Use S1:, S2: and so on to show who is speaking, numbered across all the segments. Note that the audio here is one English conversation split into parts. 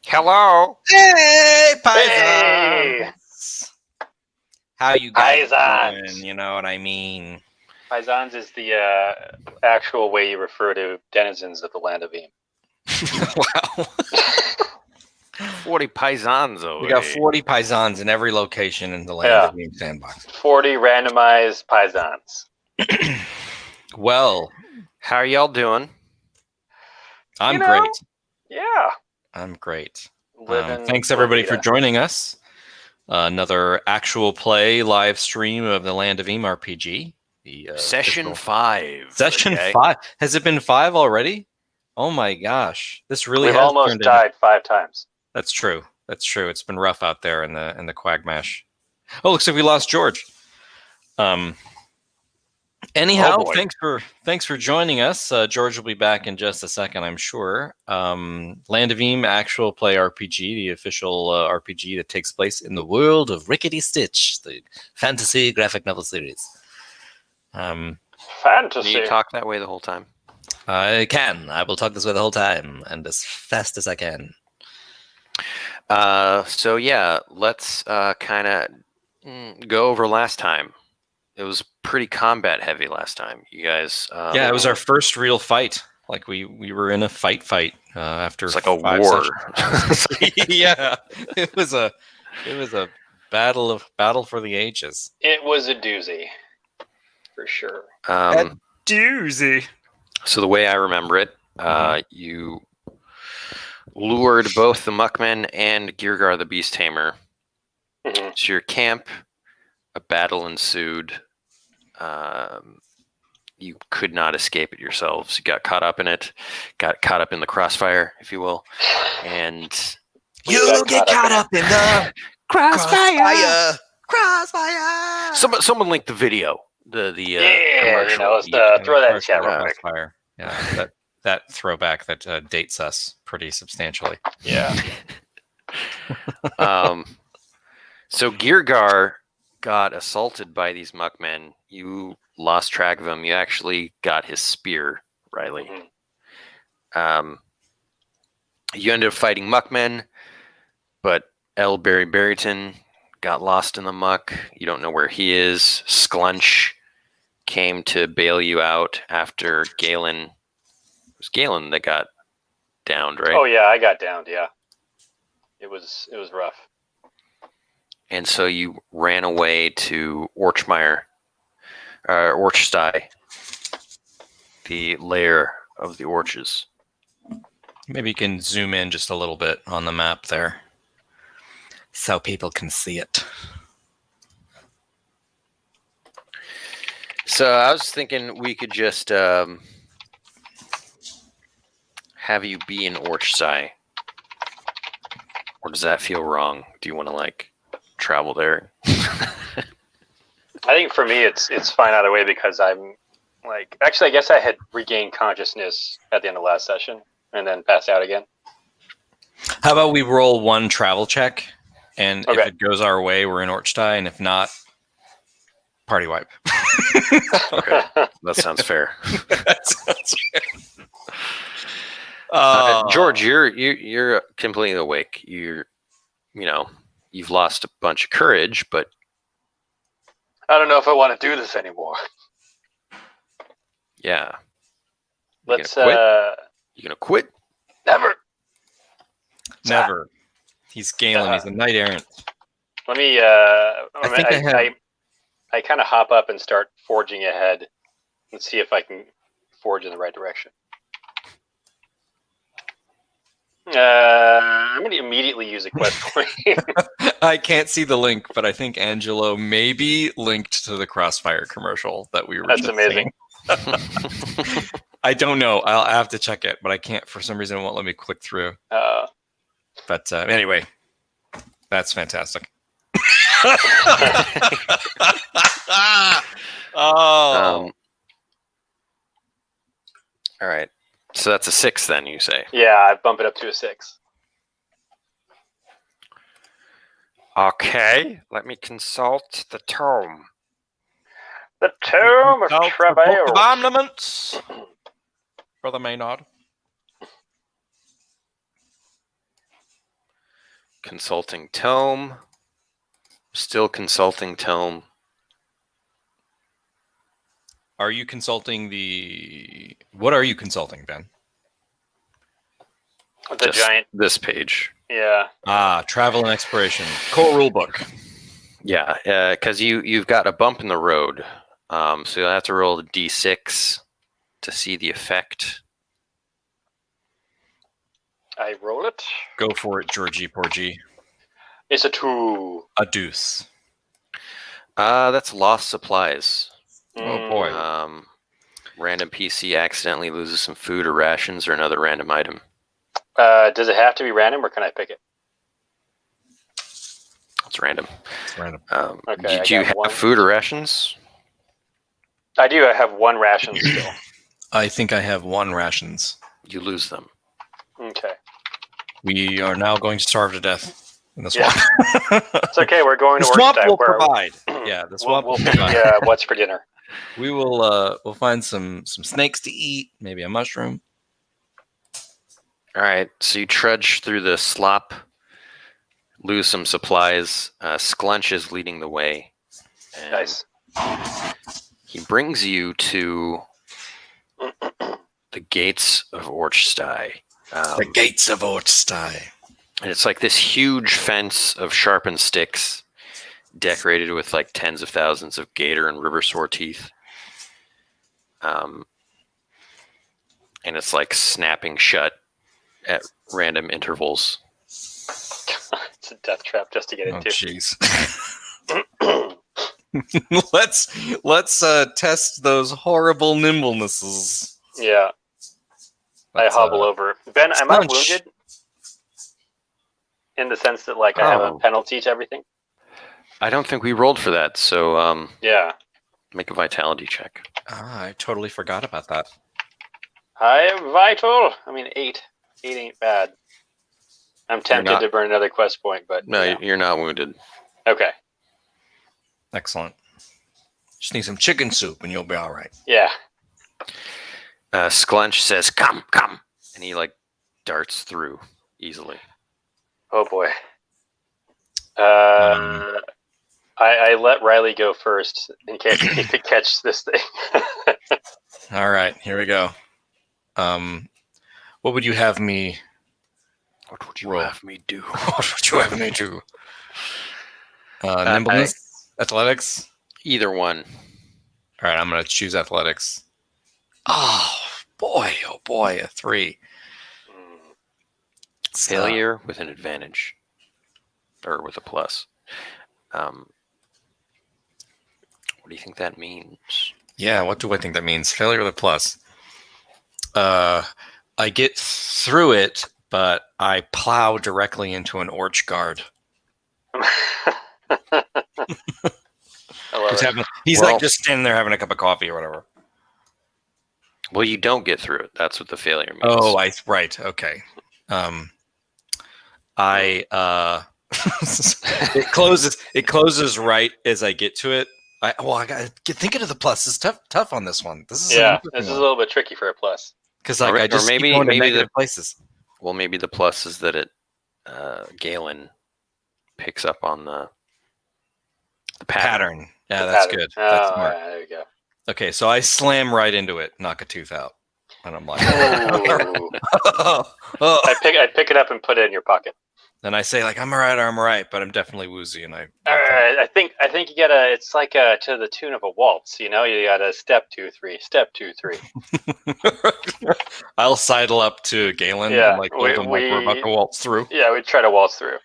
S1: Hello.
S2: Hey,
S3: Hey!
S2: paisans. How you guys
S3: Paisans.
S2: doing? You know what I mean?
S3: Paisans is the actual way you refer to denizens of the land of Eam.
S2: Wow.
S1: 40 paisans over
S2: We got
S1: here.
S2: 40 paisans in every location in the land
S3: Yeah.
S2: of Meme Sandbox.
S3: 40 randomized Paisans.
S2: Well,
S1: How are y'all doing?
S2: I'm
S3: You know,
S2: great.
S3: Yeah.
S2: I'm great.
S3: Living
S2: Thanks everybody
S3: La
S2: for
S3: Vida.
S2: joining us. Another actual play live stream of the Land of Eam RPG. The
S1: Session
S2: official-
S1: 5.
S2: Session
S1: okay?
S2: 5. Has it been 5 already? Oh my gosh. This really
S3: We've
S2: has
S3: almost
S2: turned into-
S3: died 5 times.
S2: That's true. That's true. It's been rough out there in the Quagmash. Oh, looks like we lost George. Anyhow,
S1: Oh, boy.
S2: thanks for joining us. George will be back in just a second, I'm sure. Land of Eam actual play RPG, the official RPG that takes place in the world of Rickety Stitch, the fantasy graphic novel series.
S1: Can
S3: Fantasy.
S1: you talk that way the whole time?
S2: I can. I will talk this way the whole time and as fast as I can.
S1: So yeah, let's kind of go over last time. It was pretty combat heavy last time. You guys.
S2: Yeah, it was our first real fight. Like we were in a fight after
S1: It's like a
S2: 5
S1: war.
S2: sessions. Yeah, it was a battle for the ages.
S3: It was a doozy. For sure.
S2: Doozy.
S1: So the way I remember it, you lured both the Muckmen and Girgar the Beast Tamer
S3: Mhm.
S1: to your camp. A battle ensued. You could not escape it yourselves. You got caught up in it, got caught up in the crossfire, if you will, and
S3: You get caught up
S2: in the
S1: crossfire.
S2: Crossfire.
S1: Someone linked the video. The
S3: Yeah,
S1: commercial.
S3: let's throw that in chat real quick.
S2: Crossfire. Yeah, that throwback that dates us pretty substantially.
S3: Yeah.
S1: So Girgar got assaulted by these Muckmen. You lost track of him. You actually got his spear, Riley.
S3: Mhm.
S1: You ended up fighting Muckmen, but L. Barry Barryton got lost in the muck. You don't know where he is. Sclunch came to bail you out after Galen. It was Galen that got downed, right?
S3: Oh yeah, I got downed. Yeah. It was rough.
S1: And so you ran away to Orchsty, the lair of the Orches.
S2: Maybe you can zoom in just a little bit on the map there, so people can see it.
S1: So I was thinking we could just have you be in Orchsty. Or does that feel wrong? Do you want to travel there?
S3: I think for me, it's fine either way because I'm actually, I guess I had regained consciousness at the end of last session and then passed out again.
S2: How about we roll one travel check, and
S3: Okay.
S2: if it goes our way, we're in Orchsty, and if not, party wipe.
S1: Okay, that sounds fair.
S2: That sounds fair.
S1: George, you're completely awake. You've lost a bunch of courage, but
S3: I don't know if I want to do this anymore.
S1: yeah,
S3: Let's
S1: gonna you gonna quit?
S3: never.
S2: Never. He's Galen. He's a knight errant.
S3: Let me. I kind of hop up and start forging ahead and see if I can forge in the right direction. I'm going to immediately use a quest point.
S2: I can't see the link, but I think Angelo maybe linked to the Crossfire commercial that we were
S3: That's
S2: just
S3: amazing.
S2: seeing. I don't know. I'll have to check it, but I can't. For some reason, it won't let me click through. But anyway, that's fantastic.
S1: All right. So that's a 6 then, you say?
S3: Yeah, I bump it up to a 6.
S1: Okay. Let me consult the tome.
S3: The Tomb of
S2: Book
S3: Travail.
S2: of Armaments, Brother Maynard.
S1: Consulting tome. Still consulting tome.
S2: Are you consulting the... What are you consulting, Ben?
S3: The giant.
S1: This page.
S3: Yeah.
S2: Travel and exploration. Core rulebook.
S1: Yeah, because you've got a bump in the road. So you'll have to roll a d6 to see the effect.
S3: I roll it.
S2: Go for it, Georgie Porgy.
S3: It's a 2.
S2: A deuce.
S1: That's lost supplies.
S2: Oh boy.
S1: Random PC accidentally loses some food or rations or another random item.
S3: Does it have to be random, or can I pick it?
S1: It's random.
S2: It's random.
S3: Okay.
S1: Did you have food or rations?
S3: I do. I have 1 ration still.
S2: I think I have 1 rations.
S1: You lose them.
S3: Okay.
S2: We are now going to starve to death in the swamp.
S3: Yeah. It's okay. We're going
S2: The
S3: to
S2: swamp
S3: Orchestra,
S2: will
S3: where
S2: provide. Yeah, the swamp will provide.
S3: Yeah. What's for dinner?
S2: We will. We'll find some snakes to eat. Maybe a mushroom.
S1: All right, so you trudge through the slop, lose some supplies. Sclunch is leading the way. And
S3: Nice.
S1: He brings you to the gates of Orchestra.
S2: The gates of Orchestra.
S1: And it's like this huge fence of sharpened sticks, decorated with like tens of thousands of gator and river sore teeth. And it's like snapping shut at random intervals.
S3: It's a death trap just to get into.
S2: Jeez. let's test those horrible nimblenesses.
S3: Yeah. I hobble over. Ben, am I wounded? In the sense that, like, I have a penalty to everything?
S1: I don't think we rolled for that, so
S3: yeah.
S1: Make a vitality check.
S2: I totally forgot about that.
S3: I am vital. I mean, 8. 8 ain't bad. I'm tempted to burn another quest point, but...
S1: No, you're not wounded.
S3: Okay.
S2: Excellent. Just need some chicken soup and you'll be all right.
S3: Yeah.
S1: Sclunch says, come, come. And he, like, darts through easily.
S3: Oh, boy. I let Riley go first in case he could catch this thing.
S2: All right, here we go. What would you have me...
S1: What would you have me do?
S2: What would you have me do? Nimbleness? Athletics?
S1: Either one.
S2: All right, I'm going to choose athletics. Oh, boy, a 3.
S1: Failure with an advantage. Or with a plus. What do you think that means?
S2: Yeah, what do I think that means? Failure with a plus. I get through it, but I plow directly into an Orch guard. He's like just standing there having a cup of coffee or whatever.
S1: Well, you don't get through it. That's what the failure means.
S2: Oh, right. Okay. It closes right as I get to it. I got thinking of the plus. It's tough on this one. This is
S3: a little bit tricky for a plus.
S2: Because I just keep going to negative places.
S1: Well, maybe the plus is that it Galen picks up on the pattern.
S2: Yeah, that's good. That's smart.
S3: There you go.
S2: Okay, so I slam right into it, knock a tooth out, and I'm like,
S3: I pick it up and put it in your pocket.
S2: Then I say like, I'm all right, but I'm definitely woozy, and I.
S3: All right, I think you gotta. It's like to the tune of a waltz, you know. You gotta step 2, 3, step 2, 3.
S2: I'll sidle up to Galen.
S3: Yeah,
S2: and like we're about to waltz through.
S3: Yeah, we try to waltz through.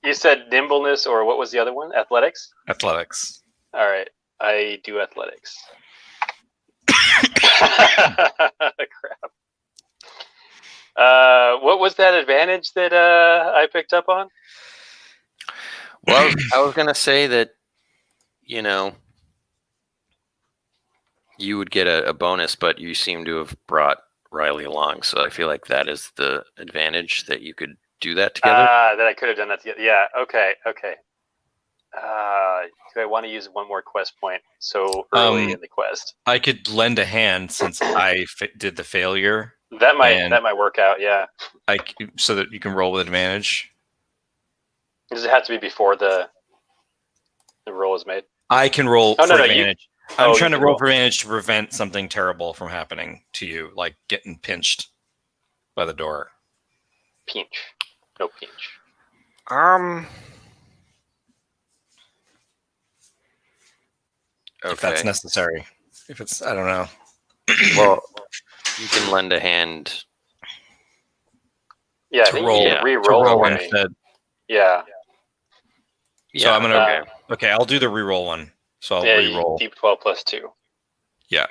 S3: You said nimbleness, or what was the other one? Athletics.
S2: Athletics.
S3: All right, I do athletics. Crap. What was that advantage that I picked up on?
S1: Well, I was going to say that, you know, you would get a bonus, but you seem to have brought Riley along. So I feel like that is the advantage, that you could do that together.
S3: That I could have done that together. Yeah, okay. Do I want to use one more quest point so early in the quest?
S2: I could lend a hand since I did the failure.
S3: That
S2: And-
S3: might work out. Yeah.
S2: So that you can roll with advantage.
S3: Does it have to be before the roll is made?
S2: I can roll
S3: Oh,
S2: for
S3: no,
S2: advantage. I'm
S3: you
S2: trying to
S3: can
S2: roll
S3: roll.
S2: for advantage to prevent something terrible from happening to you, like getting pinched by the door.
S3: Pinch. No pinch.
S2: If that's
S1: Okay.
S2: necessary. If it's, I don't know.
S1: Well, you can lend a hand.
S3: Yeah, I
S2: To
S3: think
S2: roll-
S3: you
S1: yeah,
S3: can
S1: to
S3: re-roll
S2: roll
S3: for me.
S2: instead.
S3: Yeah.
S2: So I'm gonna.
S1: Okay.
S2: Okay, I'll do the reroll one. So I'll
S3: Yeah,
S2: reroll.
S3: deep 12 plus 2.
S2: Yeah.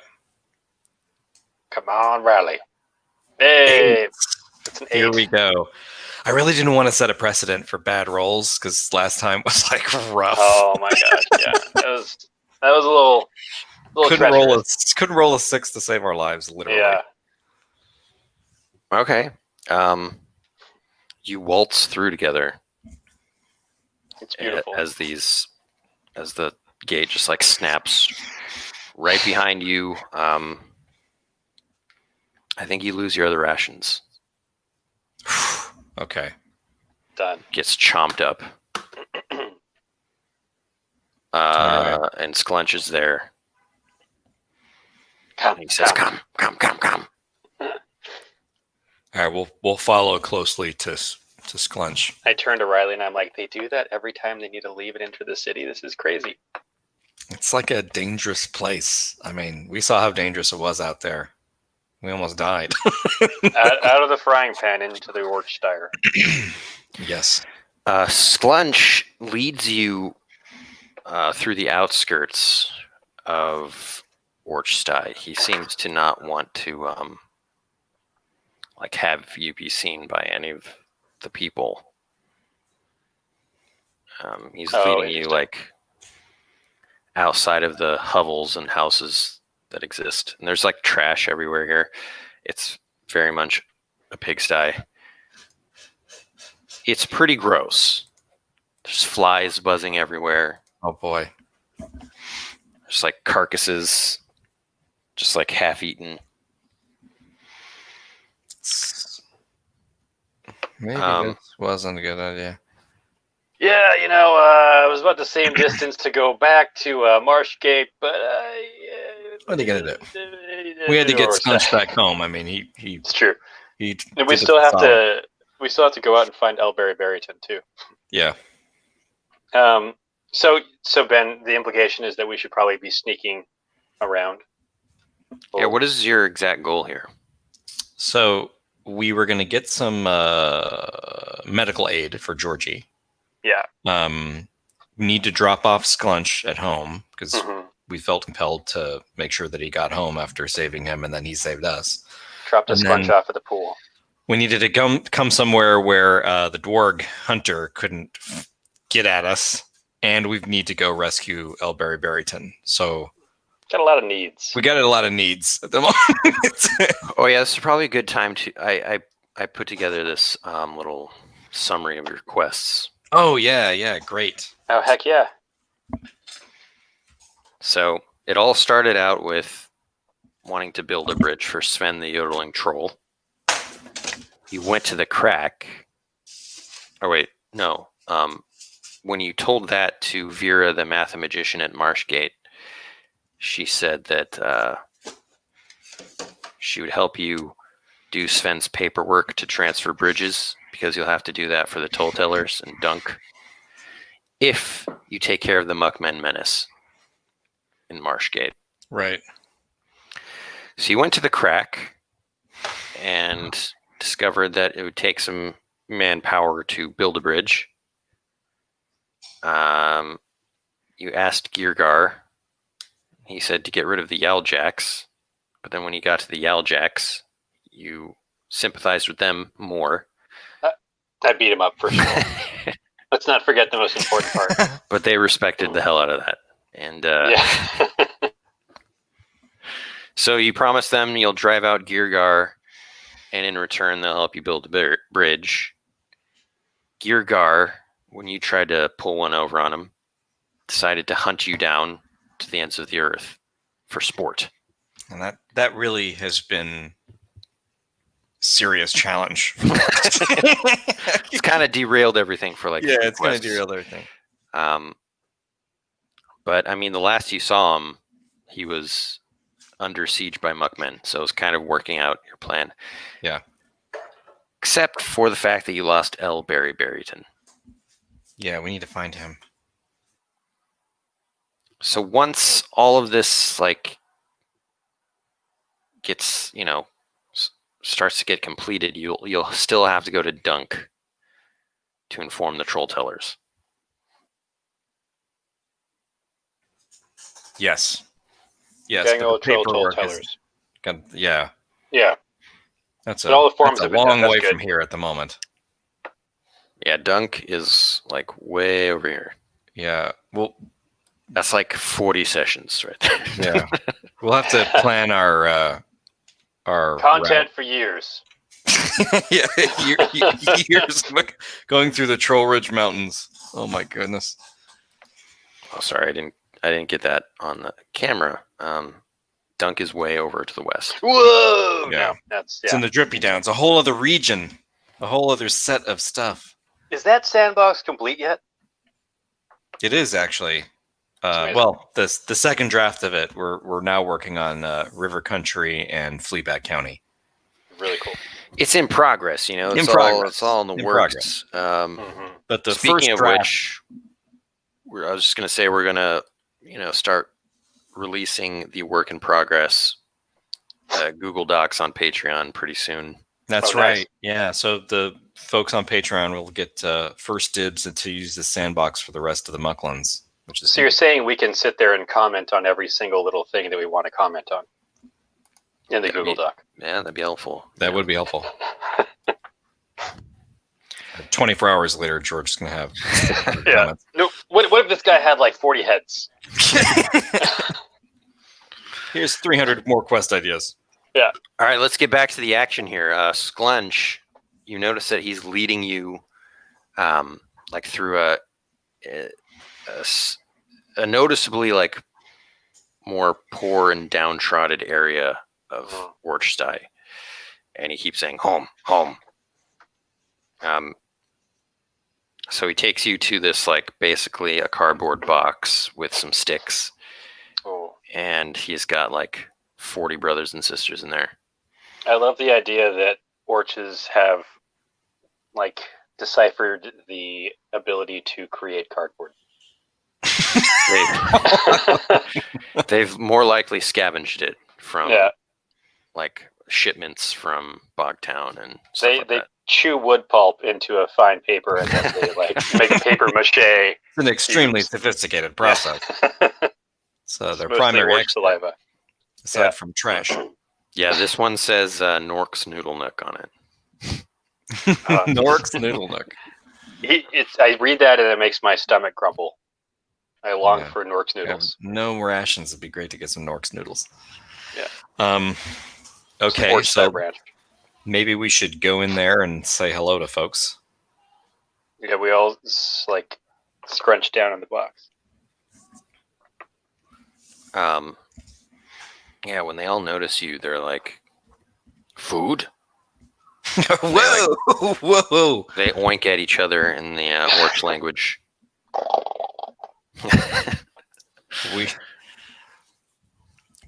S3: Come on, Riley. Hey, it's an 8.
S2: Here we go. I really didn't want to set a precedent for bad rolls because last time was like rough.
S3: Oh my gosh, yeah. That was a little
S2: couldn't roll a 6 to save our lives, literally.
S3: Yeah.
S1: Okay. You waltz through together
S3: It's beautiful.
S1: as the gate just like snaps right behind you. I think you lose your other rations.
S2: Okay.
S3: Done.
S1: Gets chomped up.
S2: Alright.
S1: And Sclunch is there.
S3: Come,
S1: He says, "Come."
S2: All right, we'll follow closely to Sclunch.
S3: I turn to Riley and I'm like, they do that every time they need to leave and enter the city. This is crazy.
S2: It's like a dangerous place. I mean, we saw how dangerous it was out there. We almost died.
S3: out of the frying pan into the Orchestra.
S2: Yes.
S1: Sclunch leads you through the outskirts of Orchestra. He seems to not want to have you be seen by any of the people. He's leading you outside of the hovels and houses that exist. And there's trash everywhere here. It's very much a pigsty. It's pretty gross. There's flies buzzing everywhere.
S2: Oh boy.
S1: There's carcasses, just half eaten.
S2: Maybe this wasn't a good idea.
S3: Yeah, I was about the same distance to go back to Marshgate, but
S2: What are you gonna do? We had to get Sclunch back home. I mean, he
S3: It's true.
S2: he.
S3: And we still have to go out and find Elberry Barrington too.
S2: Yeah.
S3: So Ben, the implication is that we should probably be sneaking around.
S1: Yeah, what is your exact goal here?
S2: So we were going to get some medical aid for Georgie.
S3: Yeah.
S2: We need to drop off Sclunch at home because
S3: Mhm.
S2: we felt compelled to make sure that he got home after saving him, and then he saved us.
S3: Dropped a
S2: And
S3: Sclunch
S2: then-
S3: off at the pool.
S2: We needed to come somewhere where the Dwarg hunter couldn't get at us, and we need to go rescue Elberry Barrington. So
S3: Got a lot of needs.
S2: we got a lot of needs at the moment.
S1: Oh yeah, this is probably a good time to. I put together this little summary of your quests.
S2: Oh yeah, great.
S3: Oh heck yeah!
S1: So it all started out with wanting to build a bridge for Sven the yodeling troll. You went to the crack. Oh wait, no. When you told that to Vera, the mathemagician at Marshgate, she said that she would help you do Sven's paperwork to transfer bridges, because you'll have to do that for the toll tellers and Dunk, if you take care of the Muckmen menace in Marshgate.
S2: Right.
S1: So you went to the crack and discovered that it would take some manpower to build a bridge. You asked Girgar. He said to get rid of the Yaljacks, but then when you got to the Yaljacks, you sympathized with them more.
S3: I beat him up for sure. Let's not forget the most important part.
S1: But they respected the hell out of that. And
S3: Yeah.
S1: so you promised them you'll drive out Girgar, and in return they'll help you build a bridge. Girgar, when you tried to pull one over on him, decided to hunt you down to the ends of the earth for sport.
S2: And that really has been serious challenge.
S1: It's kind of derailed everything for like
S2: Yeah,
S1: three
S2: it's kind of
S1: quests.
S2: derailed everything.
S1: But I mean, the last you saw him, he was under siege by Muckmen, so it's kind of working out your plan.
S2: Yeah.
S1: Except for the fact that you lost L. Barry Barryton.
S2: Yeah, we need to find him.
S1: So once all of this like gets, starts to get completed, you'll still have to go to Dunk to inform the Troll Tellers.
S2: Yes. Yes,
S3: Gang
S2: but the
S3: old troll
S2: paperwork is...
S3: tellers.
S2: Yeah.
S3: Yeah.
S2: That's
S3: But all the forms
S2: a
S3: have been
S2: long
S3: done.
S2: way
S3: That's
S2: from
S3: good.
S2: here at the moment.
S1: Yeah, Dunk is like way over here.
S2: Yeah. Well,
S1: That's like 40 sessions right there.
S2: yeah. We'll have to plan our
S3: Content for years.
S2: yeah, years going through the Troll Ridge Mountains. Oh my goodness.
S1: Oh, sorry, I didn't get that on the camera. Dunk is way over to the west.
S3: Whoa!
S2: Yeah.
S3: No, that's
S2: It's in the Drippy Downs, a whole other region, a whole other set of stuff.
S3: Is that sandbox complete yet?
S2: It is actually.
S3: amazing.
S2: Well, the second draft of it, we're now working on River Country and Fleabag County.
S3: Really cool.
S1: It's in progress, It's all in the works.
S2: But the
S1: Speaking
S2: first
S1: of
S2: draft,
S1: which, I was just going to say we're going to, start releasing the work in progress Google Docs on Patreon pretty soon.
S2: that's
S3: Oh,
S2: right.
S3: nice.
S2: Yeah, so the folks on Patreon will get first dibs to use the sandbox for the rest of the Mucklands, which is
S3: So you're saying we can sit there and comment on every single little thing that we want to comment on in the Google Doc?
S1: Yeah, that'd be helpful.
S2: that would be helpful. 24 hours later, George is going to have
S3: Yeah.
S2: comments.
S3: No. What if this guy had like 40 heads?
S2: Here's 300 more quest ideas.
S1: All right, let's get back to the action here. Sclunch, you notice that he's leading you like through a noticeably like more poor and downtrodden area of Orchestra, and he keeps saying home, home. So he takes you to this like basically a cardboard box with some sticks, and he's got like 40 brothers and sisters in there.
S3: I love the idea that orches have like deciphered the ability to create cardboard.
S1: They've more likely scavenged it from like shipments from Bogtown and stuff
S3: They
S1: like that.
S3: chew wood pulp into a fine paper and then they like make a paper mache.
S2: It's an extremely sophisticated process. So their primary
S3: orc
S2: export,
S3: saliva.
S2: aside from trash.
S1: Yeah, this one says Nork's Noodle Nook on it.
S2: Nork's Noodle Nook.
S3: I read that and it makes my stomach grumble. I long
S2: Yeah.
S3: for Nork's noodles.
S2: No rations. It'd be great to get some Nork's noodles.
S3: Yeah.
S2: Okay,
S3: Support
S2: so
S3: that brand.
S2: maybe we should go in there and say hello to folks.
S3: Yeah, we all like scrunch down in the box.
S1: Yeah, when they all notice you, they're like, food?
S2: Whoa! Whoa!
S1: They oink at each other in the Orch language.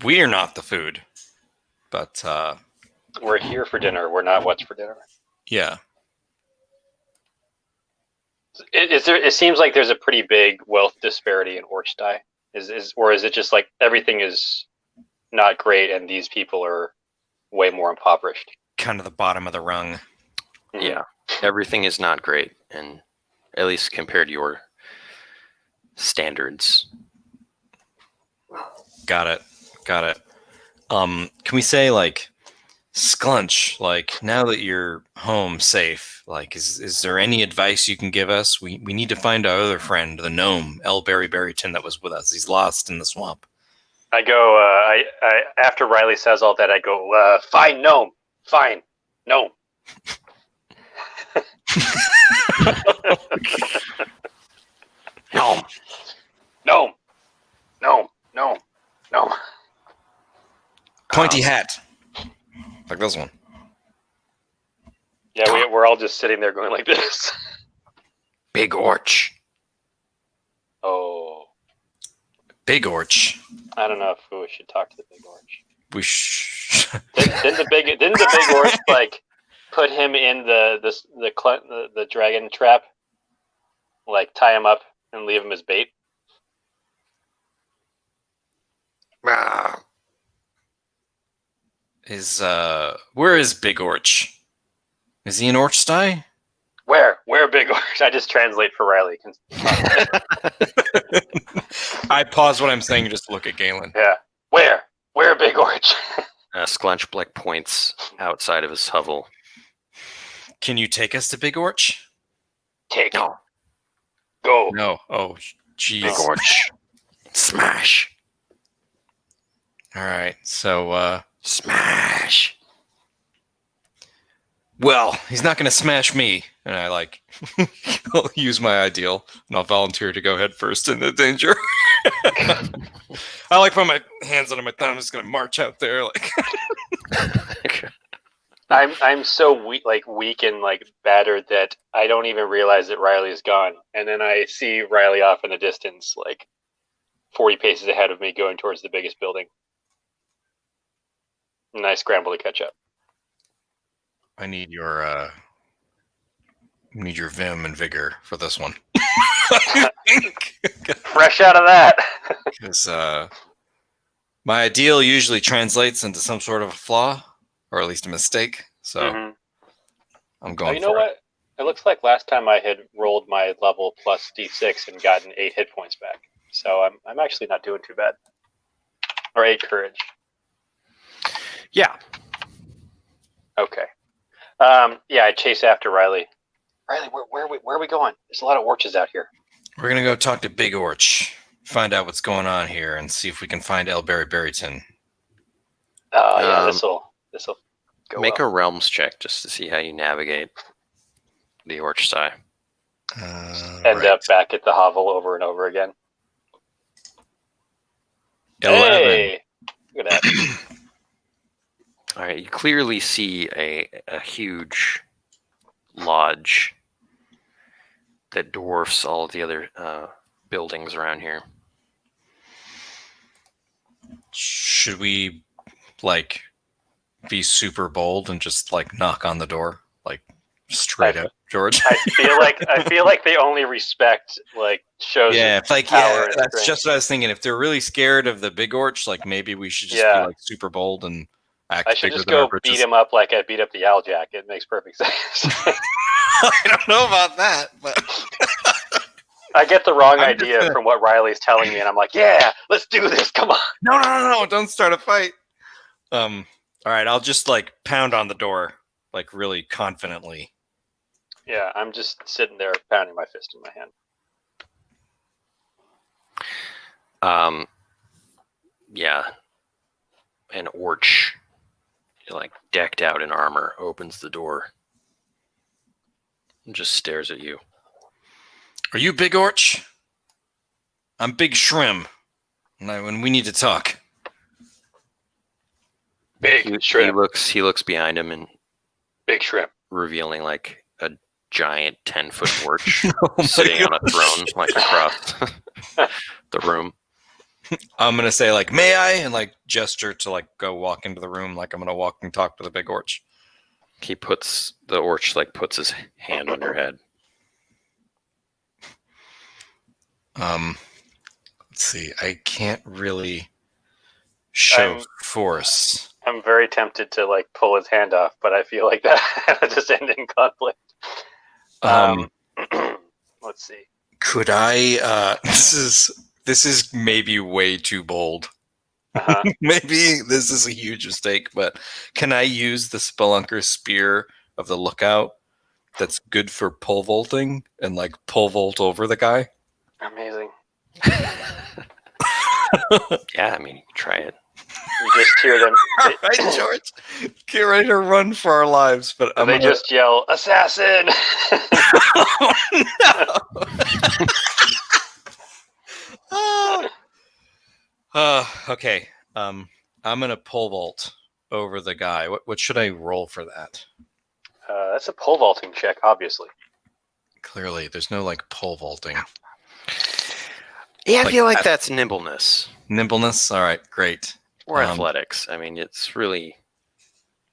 S2: We are not the food, but
S3: We're here for dinner. We're not what's for dinner.
S2: yeah.
S3: It seems like there's a pretty big wealth disparity in Orchstai. Or is it just like everything is not great and these people are way more impoverished?
S2: Kind of the bottom of the rung.
S1: Yeah, everything is not great, and at least compared to your standards.
S2: Got it. Can we say like Sclunch, like now that you're home safe, like is there any advice you can give us? We need to find our other friend, the gnome, L. Barryton, that was with us. He's lost in the swamp.
S3: I go, I after Riley says all that, I go, fine gnome. No.
S2: Pointy hat. Like this one.
S3: Yeah, we're all just sitting there going like this.
S1: Big Orch.
S3: Oh.
S2: Big Orch.
S3: I don't know if we should talk to the Big Orch.
S2: We
S3: Didn't the Big Orch like put him in the dragon trap? Like tie him up and leave him as bait?
S1: Ah,
S2: Where is Big Orch? Is he in Orchsty?
S3: Where Big Orch? I just translate for Riley.
S2: I pause what I'm saying just to look at Galen.
S3: Yeah. Where Big Orch?
S1: Sclunch like points outside of his hovel.
S2: Can you take us to Big Orch?
S3: Take.
S1: No.
S3: Go.
S2: No. Oh, jeez.
S1: Big Orch. Smash.
S2: All right. So,
S1: Smash.
S2: well, he's not going to smash me. And I I'll use my ideal and I'll volunteer to go head first into danger. I put my hands under my thumb. I'm just going to march out there.
S3: I'm so weak and battered that I don't even realize that Riley is gone. And then I see Riley off in the distance, 40 paces ahead of me, going towards the biggest building. And I scramble to catch up.
S2: I need your vim and vigor for this one.
S3: Fresh out of that.
S2: Because my ideal usually translates into some sort of a flaw, or at least a mistake. So I'm going.
S3: You know what? It looks like last time I had rolled my level plus D6 and gotten 8 hit points back. So I'm actually not doing too bad. Or 8 courage.
S1: Yeah.
S3: Okay. I chase after Riley. Riley, where are we going? There's a lot of orches out here.
S2: We're gonna go talk to Big Orch, find out what's going on here, and see if we can find Elberry Berryton.
S3: This'll go.
S1: Make a realms check just to see how you navigate the Orchsty.
S3: End up back at the hovel over and over again.
S2: 11.
S3: Hey! Look at that.
S1: All right, you clearly see a huge lodge that dwarfs all of the other buildings around here.
S2: Should we be super bold and just knock on the door, straight up, George?
S3: I feel like they only respect shows.
S2: Yeah,
S3: of power and
S2: that's
S3: strength.
S2: just what I was thinking. If they're really scared of the Big Orch, maybe we should just be super bold and act.
S3: I should
S2: bigger
S3: just
S2: than our
S3: go beat
S2: britches.
S3: him up like I beat up the Owl Jack. It makes perfect sense.
S2: I don't know about that, but
S3: I get the wrong
S2: I'm
S3: idea
S2: just
S3: from what Riley's telling me, and I'm like, yeah, let's do this. Come on.
S2: no, don't start a fight. All right, I'll just pound on the door, really confidently.
S3: Yeah, I'm just sitting there pounding my fist in my hand.
S1: Yeah. An Orch, decked out in armor, opens the door and just stares at you.
S2: Are you Big Orch? I'm Big Shrim, and we need to talk.
S3: Big shrimp.
S1: He looks behind him and
S3: Big shrimp.
S1: revealing a giant 10-foot Orch sitting on a throne across the room.
S2: I'm gonna say may I, and gesture to go walk into the room, I'm gonna walk and talk to the Big Orch.
S1: He puts the Orch puts his hand on your head.
S2: Let's see. I can't really show force.
S3: I'm very tempted to like pull his hand off, but I feel like that just end in conflict. Let's see.
S2: Could I? This is maybe way too bold.
S3: Uh-huh.
S2: Maybe this is a huge mistake, but can I use the Spelunker Spear of the Lookout that's good for pole vaulting and like pole vault over the guy?
S3: Amazing.
S1: Yeah, I mean, you can try it.
S3: You just hear them.
S2: All right, George, get ready to run for our lives. But
S3: They just yell, "Assassin!"
S2: Oh, no. Okay. I'm gonna pole vault over the guy. What should I roll for that?
S3: That's a pole vaulting check, obviously.
S2: Clearly, there's no like pole vaulting.
S1: Yeah, I
S2: Like
S1: feel like that's nimbleness
S2: Nimbleness. All right, great.
S1: or athletics. I mean, it's really.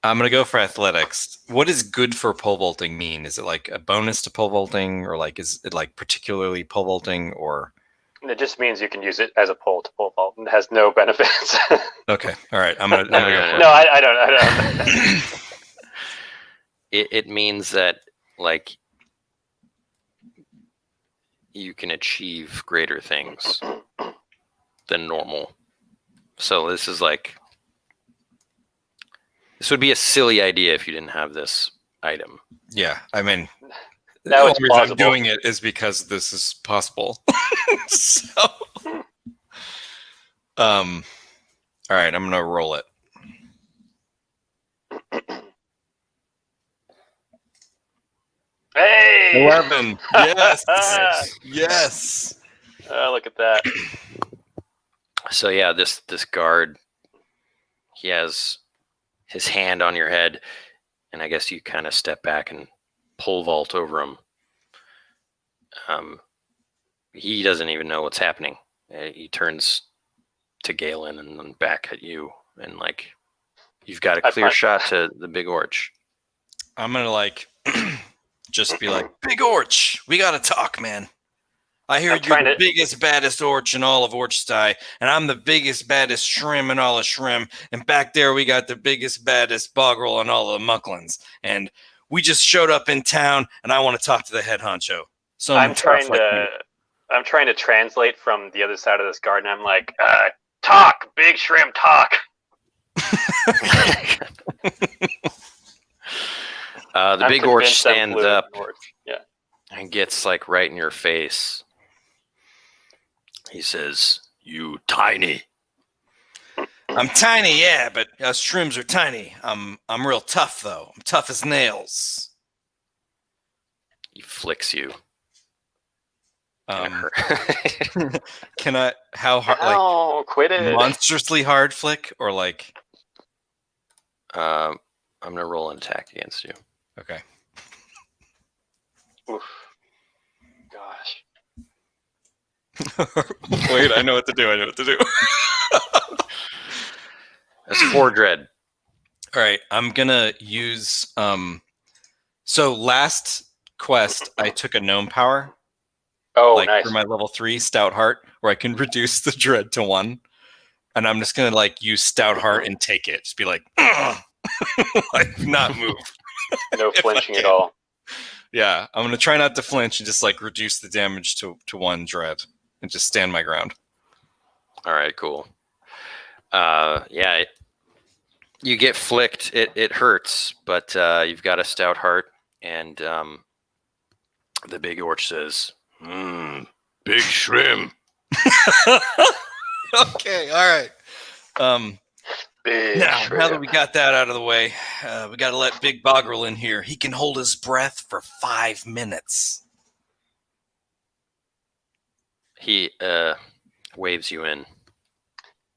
S2: I'm gonna go for athletics. What does good for pole vaulting mean? Is it like a bonus to pole vaulting, or like is it like particularly pole vaulting, or?
S3: It just means you can use it as a pole to pole vault. It has no benefits.
S2: Okay, all right. I'm gonna go for it.
S3: No, I don't.
S1: It means that like you can achieve greater things than normal. So this is like this would be a silly idea if you didn't have this item.
S2: Yeah, I mean,
S3: Now
S2: the
S3: it's
S2: only reason
S3: plausible.
S2: I'm doing it is because this is possible. So, all right, I'm gonna roll it.
S3: Hey!
S2: 11. Yes.
S3: Nice.
S2: Yes.
S3: Look at that.
S1: So yeah, this guard, he has his hand on your head, and I guess you kind of step back and pole vault over him. He doesn't even know what's happening. He turns to Galen and then back at you, and like you've got a clear shot to the Big Orch.
S2: I'm gonna like just be like, Big Orch, we gotta talk, man. I hear you're the biggest, baddest Orch in all of Orchestra, and I'm the biggest, baddest Shrim in all of Shrim. And back there, we got the biggest, baddest Bogrel in all of Mucklands. And we just showed up in town, and I want to talk to the head honcho. So I'm trying
S3: to translate from the other side of this garden. I'm like, talk, Big Shrimp, talk.
S1: The Big Orch stands up
S3: yeah,
S1: and gets like right in your face. He says, "You tiny."
S2: I'm tiny, yeah, but us Shrims are tiny. I'm real tough though. I'm tough as nails.
S1: He flicks you.
S2: Can I? How hard?
S3: Oh,
S2: like
S3: quit it!
S2: Monstrously hard flick, or like?
S1: I'm gonna roll an attack against you.
S2: Okay.
S3: Oof. Gosh.
S2: Wait, I know what to do.
S1: That's 4 dread.
S2: All right, I'm gonna use. So last quest, I took a gnome power.
S3: Oh,
S2: like
S3: nice.
S2: For my level 3 stout heart, where I can reduce the dread to 1, and I'm just gonna like use stout heart and take it. Just be like, like not move.
S3: No flinching at all.
S2: Yeah, I'm gonna try not to flinch and just like reduce the damage to 1 dread and just stand my ground.
S1: All right, cool. Yeah, you get flicked. It hurts, but you've got a stout heart, and the Big Orch says, "Big Shrimp."
S2: Okay, all right. Now that we got that out of the way, we got to let Big Bogrel in here. He can hold his breath for 5 minutes.
S1: He waves you in.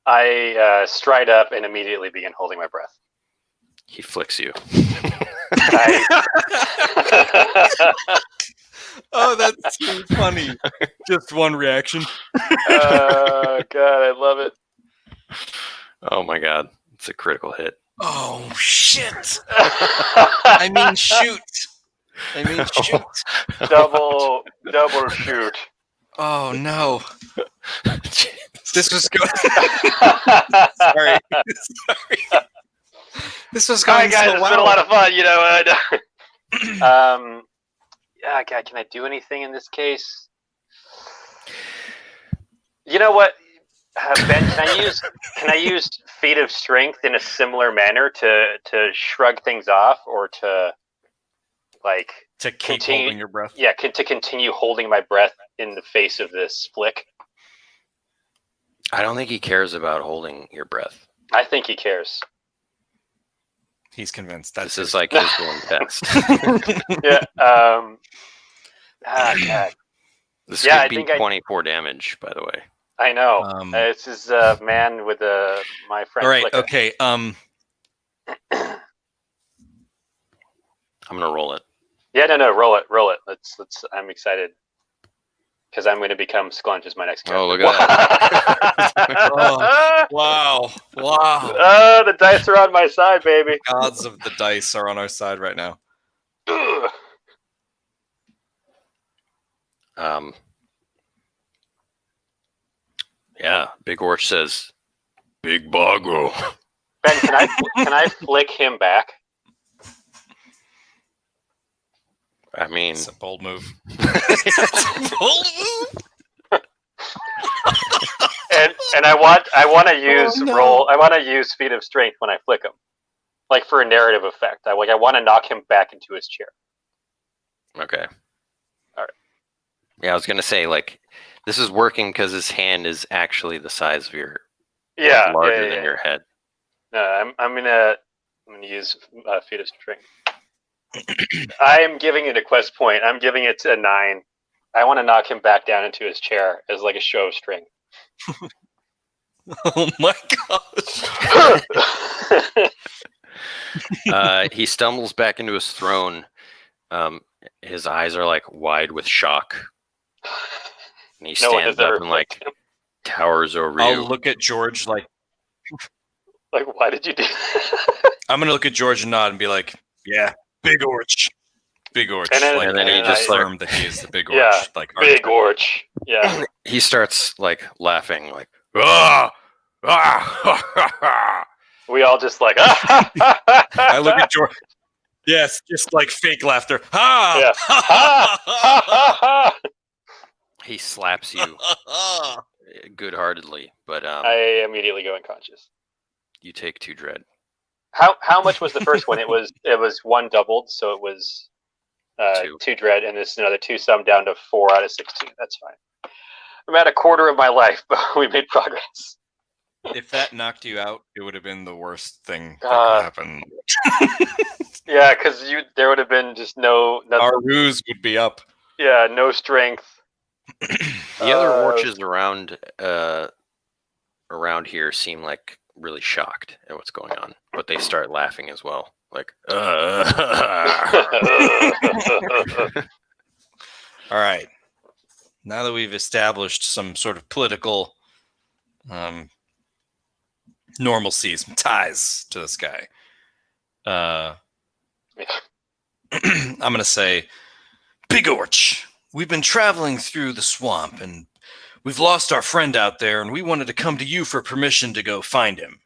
S3: I stride up and immediately begin holding my breath.
S1: He flicks you.
S2: Oh, that's so funny. Just one reaction.
S3: Oh, God, I love it.
S1: Oh, my God. It's a critical hit.
S2: Oh, shit. I mean, shoot.
S3: Double shoot.
S2: Oh, no. This was going... Sorry. This was going
S3: All right, guys,
S2: so
S3: it's
S2: well.
S3: been a lot of fun, you know. Yeah, God, can I do anything in this case? You know what, Ben? Can I use feat of strength in a similar manner to shrug things off, or to like
S2: to keep holding your breath?
S3: Yeah, to continue holding my breath in the face of this flick.
S1: I don't think he cares about holding your breath.
S3: I think he cares.
S2: He's convinced.
S1: This is like his one test.
S3: Yeah. God.
S1: This could be 24 damage, by the way.
S3: I know. This is a man with my friend.
S2: All right.
S3: Flicker.
S2: Okay.
S1: I'm gonna roll it.
S3: Yeah, no, roll it. Let's. I'm excited because I'm going to become Sclunch as my next character.
S1: Oh, look at
S2: Oh, wow.
S3: The dice are on my side, baby.
S2: Gods of the dice are on our side right now.
S3: Ugh.
S1: Yeah, Big Orch says, "Big Boggle."
S3: Ben, can I flick him back?
S1: I mean,
S2: It's a bold move.
S3: And I want to use I want to use feat of strength when I flick him, like for a narrative effect. I want to knock him back into his chair.
S1: okay.
S3: All right.
S1: Yeah, I was gonna say like, this is working because his hand is actually the size of your,
S3: Yeah,
S1: larger than your head.
S3: No, I'm gonna use feat of strength. I am giving it a quest point. I'm giving it a 9. I want to knock him back down into his chair as like a show of strength.
S2: Oh my gosh.
S1: He stumbles back into his throne. His eyes are like wide with shock, and he
S3: No one
S1: stands
S3: has ever
S1: up and like
S3: flicked him.
S1: towers over
S2: I'll
S1: you.
S2: look at George like,
S3: Like, why did you do that?
S2: I'm gonna look at George and nod and be like, yeah, Big Orch. Big Orch.
S3: And then-
S2: like,
S1: and then he just
S2: affirm that he is the Big Orch.
S3: Yeah,
S2: like
S3: Big Orch. Yeah.
S1: He starts like laughing, like ah, ah, ha, ha, ha.
S3: We all just like,
S2: I look at George. Yes, just like fake laughter. Ha!
S3: Yeah.
S2: Ha!
S1: He slaps you good-heartedly, but
S3: I immediately go unconscious.
S1: you take 2 dread.
S3: How much was the first one? It was 1 doubled, so it was
S1: 2.
S3: 2 dread, and this is another 2 sum down to 4 out of 16. That's fine. I'm at a quarter of my life, but we made progress.
S2: If that knocked you out, it would have been the worst thing that
S3: Uh,
S2: could happen.
S3: Yeah, because there would have been just nothing.
S2: Our ruse would be up.
S3: Yeah, no strength.
S1: The other orches around here seem like really shocked at what's going on, but they start laughing as well. Like,
S2: All right. Now that we've established some sort of political normalcy, some ties to this guy, I'm going to say, Big Orch, we've been traveling through the swamp and we've lost our friend out there, and we wanted to come to you for permission to go find him.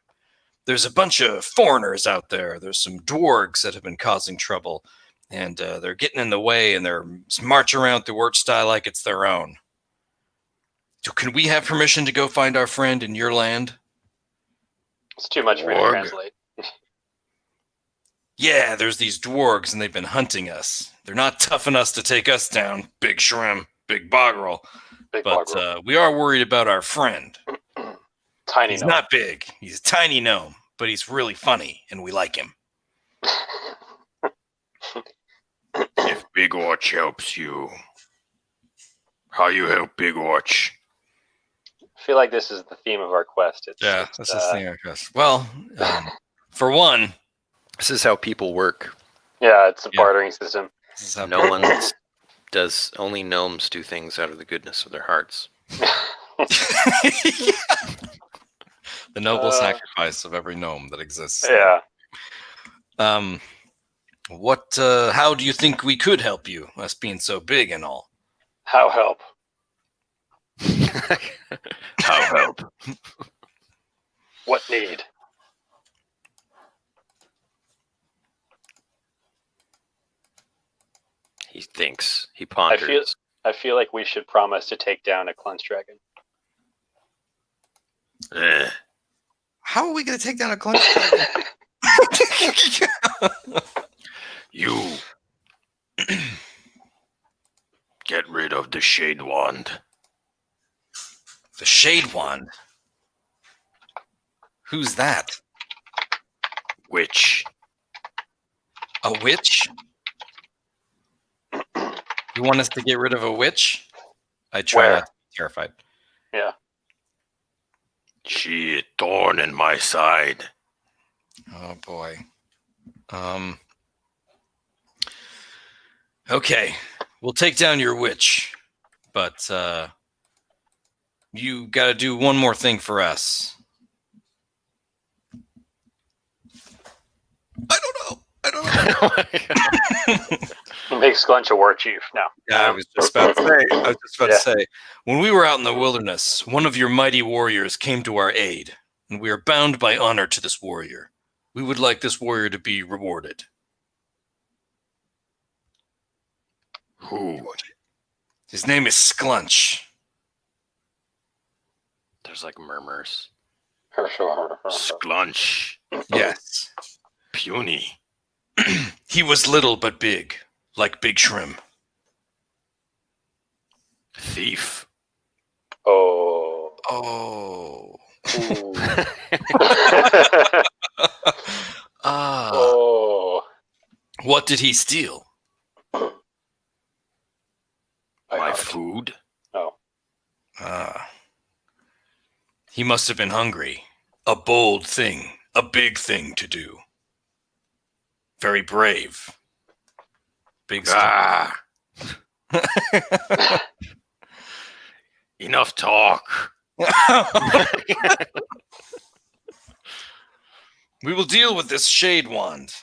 S2: There's a bunch of foreigners out there. There's some dwargs that have been causing trouble, and they're getting in the way, and they're marching around through Orchestra like it's their own. So can we have permission to go find our friend in your land?
S3: It's too much for me to
S1: Warg.
S3: translate.
S2: Yeah, there's these dwargs, and they've been hunting us. They're not tough enough to take us down, Big Shrimp, Big Bogrel.
S3: Big
S2: But
S3: bog
S2: we are worried about our friend.
S3: tiny.
S2: He's
S3: gnome.
S2: not big. He's a tiny gnome, but he's really funny, and we like him.
S1: if Big Orch helps you, how you help Big Orch?
S3: I feel like this is the theme of our quest. It's,
S2: That's the thing, I guess. Well, for one,
S1: This is how people work.
S3: Yeah, it's a
S2: Yeah.
S3: bartering system.
S2: this is how
S1: No one does. Only gnomes do things out of the goodness of their hearts.
S2: the noble
S3: Uh,
S2: sacrifice of every gnome that exists.
S3: Yeah.
S2: How do you think we could help you, us being so big and all?
S3: How help?
S1: How help?
S3: What need?
S1: He thinks. He
S3: I
S1: ponders.
S3: feel like we should promise to take down a Clunch dragon.
S1: Eh.
S2: How are we going to take down a clunch?
S1: You get rid of the shade wand.
S2: The Shade Wand? Who's that?
S1: Which
S2: A witch? You want us to get rid of a witch? I try
S3: Where?
S2: not to be terrified.
S3: Yeah.
S1: she a thorn in my side.
S2: Oh boy. Okay, we'll take down your witch, but you got to do one more thing for us. I don't know.
S3: Make Sclunch a war chief. No.
S2: Yeah, I was just about to say. When we were out in the wilderness, one of your mighty warriors came to our aid, and we are bound by honor to this warrior. We would like this warrior to be rewarded.
S1: Who?
S2: His name is Sclunch.
S1: There's like murmurs.
S3: Sclunch.
S1: Sclunch.
S2: Yes.
S1: Puny.
S2: He was little but big, like Big Shrimp.
S1: Thief.
S3: Oh.
S2: Oh.
S3: Oh.
S2: What did he steal?
S1: My food.
S3: Oh.
S2: He must have been hungry. A bold thing, a big thing to do. Very brave. Big
S1: Ah. Enough talk.
S2: We will deal with this shade wand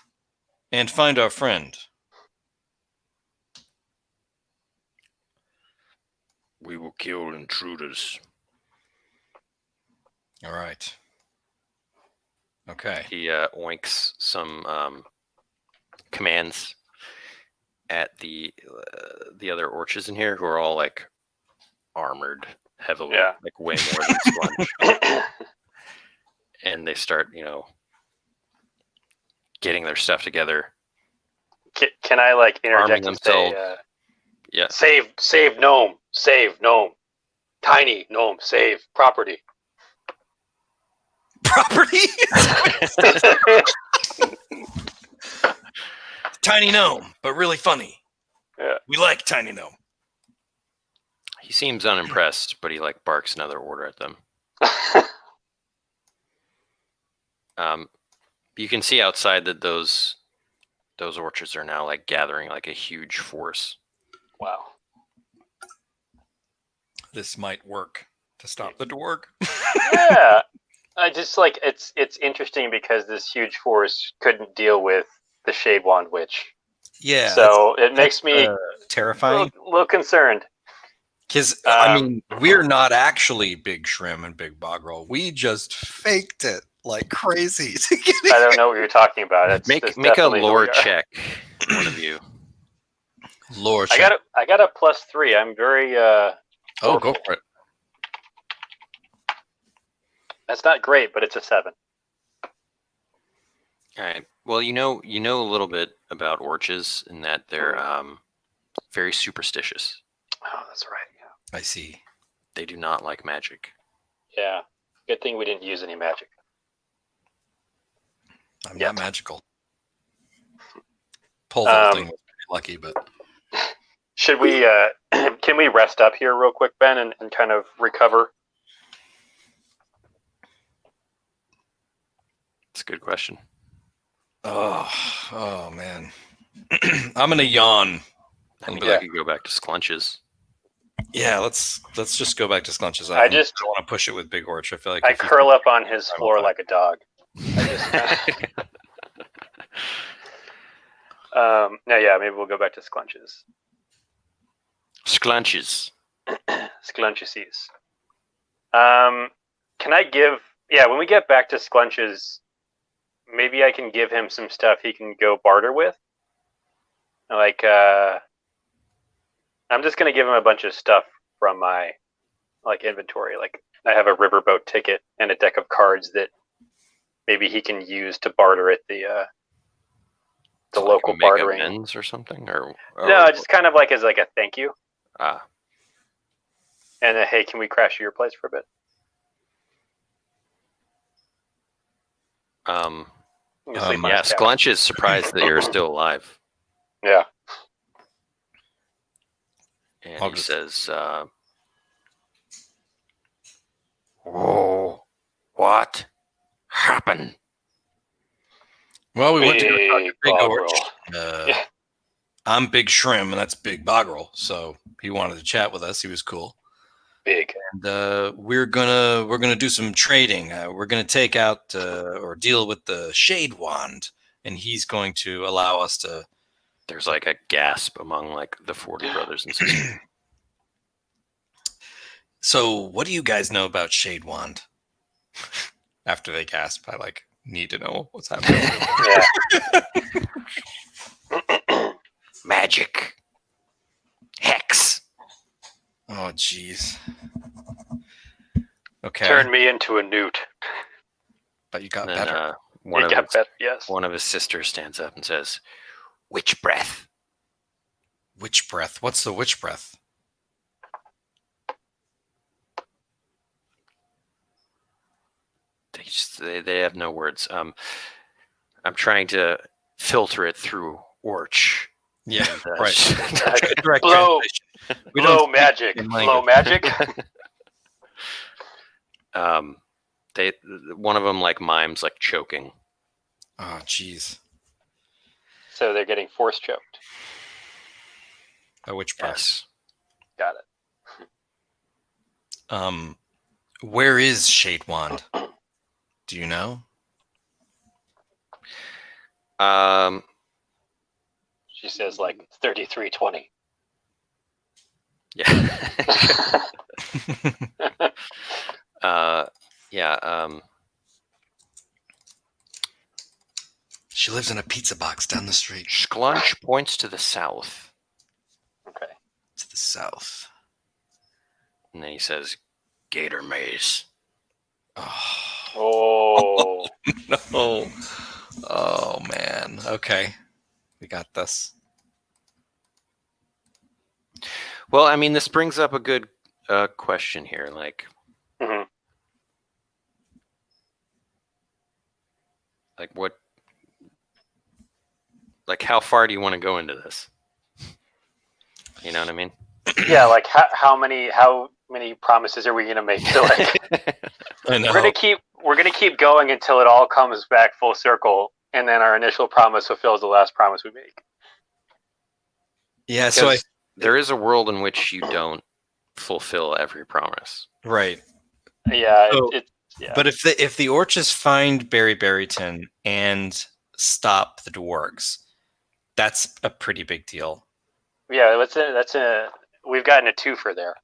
S2: and find our friend.
S1: We will kill intruders.
S2: All right. Okay.
S1: He oinks some commands at the other orches in here, who are all like armored heavily, like way more than Sclunch. And they start, getting their stuff together.
S3: Can I like interject and say,
S1: yeah,
S3: save gnome, tiny gnome, save property.
S2: Property? Tiny gnome, but really funny.
S3: Yeah.
S2: We like tiny gnome.
S1: He seems unimpressed, but he like barks another order at them. You can see outside that those orchards are now like gathering like a huge force.
S3: Wow.
S2: This might work to stop the Dwarg.
S3: Yeah. I just like it's interesting because this huge force couldn't deal with the Shade Wand Witch.
S2: Yeah.
S3: So it makes me
S2: terrifying.
S3: A little concerned.
S2: Because I mean, we're not actually Big Shrimp and Big Bogrel. We just faked it like crazy.
S3: I don't know what you're talking about.
S1: Make a lore check, one of you.
S2: Lore check.
S3: I got a +3. I'm very
S2: go for it.
S3: That's not great, but it's a 7.
S1: All right. Well, you know a little bit about orches in that they're very superstitious.
S3: Oh, that's right. Yeah.
S2: I see.
S1: They do not like magic.
S3: Yeah. Good thing we didn't use any magic.
S2: I'm not magical. Pole vaulting was pretty lucky, but
S3: should we? Can we rest up here real quick, Ben, and kind of recover?
S1: It's a good question.
S2: Oh man. I'm gonna yawn.
S1: I mean, I could go back to Sclunches.
S2: Yeah, let's just go back to Sclunches.
S3: I just
S2: don't want to push it with Big Orch. I feel like
S3: I curl up on his floor like a dog. Maybe we'll go back to Sclunches.
S1: Sclunches.
S3: Sclunches. Can I give? Yeah, when we get back to Sclunches, maybe I can give him some stuff he can go barter with. Like, I'm just gonna give him a bunch of stuff from my inventory. Like, I have a riverboat ticket and a deck of cards that maybe he can use to barter at the local bartering
S1: amends or something, or
S3: no, just kind of like as like a thank you.
S1: Ah.
S3: And hey, can we crash your place for a bit?
S1: Sclunch is surprised that you're still alive.
S3: Yeah.
S1: And he says, "Whoa, what happened?"
S2: Well, we went to go talk to Big Orch. I'm Big Shrim, and that's Big Boggerel. So he wanted to chat with us. He was cool.
S3: Big.
S2: And we're gonna do some trading. We're gonna take out or deal with the Shade Wand, and he's going to allow us to.
S1: There's like a gasp among like the 40 brothers and sisters.
S2: So, what do you guys know about Shade Wand? After they gasp, I need to know what's happening.
S3: Yeah.
S1: Magic. Hex.
S2: Oh, jeez. Okay.
S3: Turn me into a newt.
S2: But you got
S1: And then,
S2: better.
S3: Yes.
S1: one of his sisters stands up and says, "Witch breath."
S2: Witch breath. What's the witch breath?
S1: They have no words. I'm trying to filter it through Orch.
S2: Yeah,
S1: And,
S2: right. Direct
S3: Blow
S2: translation. We don't speak
S3: magic.
S2: in
S3: Blow
S2: language.
S3: magic.
S1: One of them like mimes like choking.
S2: Oh, jeez.
S3: So they're getting force choked.
S2: A witch breath.
S1: Yes.
S3: Got it.
S2: Where is Shade Wand? Do you know?
S3: She says 3320.
S1: Yeah. Yeah.
S2: She lives in a pizza box down the street.
S1: Sclunch points to the south,
S3: Okay.
S2: To the south.
S1: and then he says, "Gator Maze."
S2: Oh,
S3: Oh.
S2: no. Oh, man. Okay. We got this.
S1: Well, I mean, this brings up a good question here.
S3: Mhm.
S1: How far do you want to go into this? You know what I mean?
S3: Yeah, how many promises are we gonna make? So
S2: I know.
S3: we're gonna keep going until it all comes back full circle, and then our initial promise fulfills the last promise we make.
S2: Yeah, so
S1: Because there is a world in which you don't fulfill every promise.
S2: right.
S3: Yeah,
S2: So-
S3: yeah.
S2: But if the Orches find Barry Barryton and stop the Dwargs, that's a pretty big deal.
S3: Yeah, we've gotten a twofer there.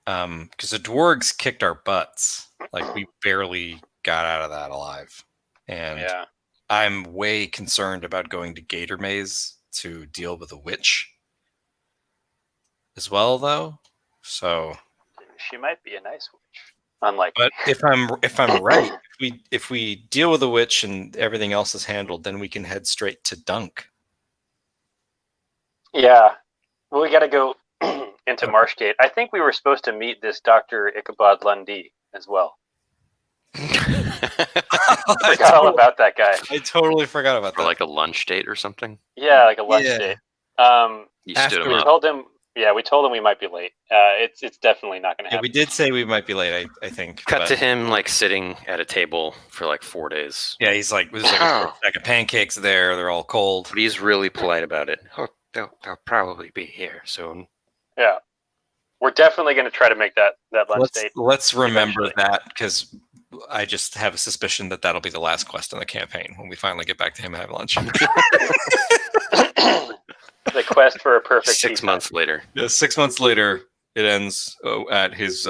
S2: Because the Dwargs kicked our butts. We barely got out of that alive. And
S3: Yeah.
S2: I'm way concerned about going to Gator Maze to deal with a witch as well, though. So,
S3: She might be a nice witch. Unlike
S2: but if I'm right, if we deal with a witch and everything else is handled, then we can head straight to Dunk.
S3: Yeah. Well, we got to go into Marshgate. I think we were supposed to meet this Dr. Ichabod Lundy as well. Forgot all about that guy.
S2: I totally forgot about
S1: For
S2: that.
S1: like a lunch date or something.
S3: Yeah, like a lunch
S2: Yeah.
S3: date.
S1: You stood him
S3: We
S1: up.
S3: told him. Yeah, we told him we might be late. It's definitely not going to
S2: Yeah,
S3: happen.
S2: we did say we might be late. I think.
S1: Cut
S2: but-
S1: to him sitting at a table for 4 days.
S2: Yeah, there's a stack of pancakes there. They're all cold.
S1: But he's really polite about it. Oh, they'll probably be here soon.
S3: Yeah, we're definitely going to try to make that lunch date.
S2: Let's remember
S3: eventually.
S2: that, because I just have a suspicion that that'll be the last quest in the campaign when we finally get back to him and have lunch.
S3: The quest for a perfect
S1: 6
S3: pizza.
S1: months later.
S2: Yeah, 6 months later, it ends at his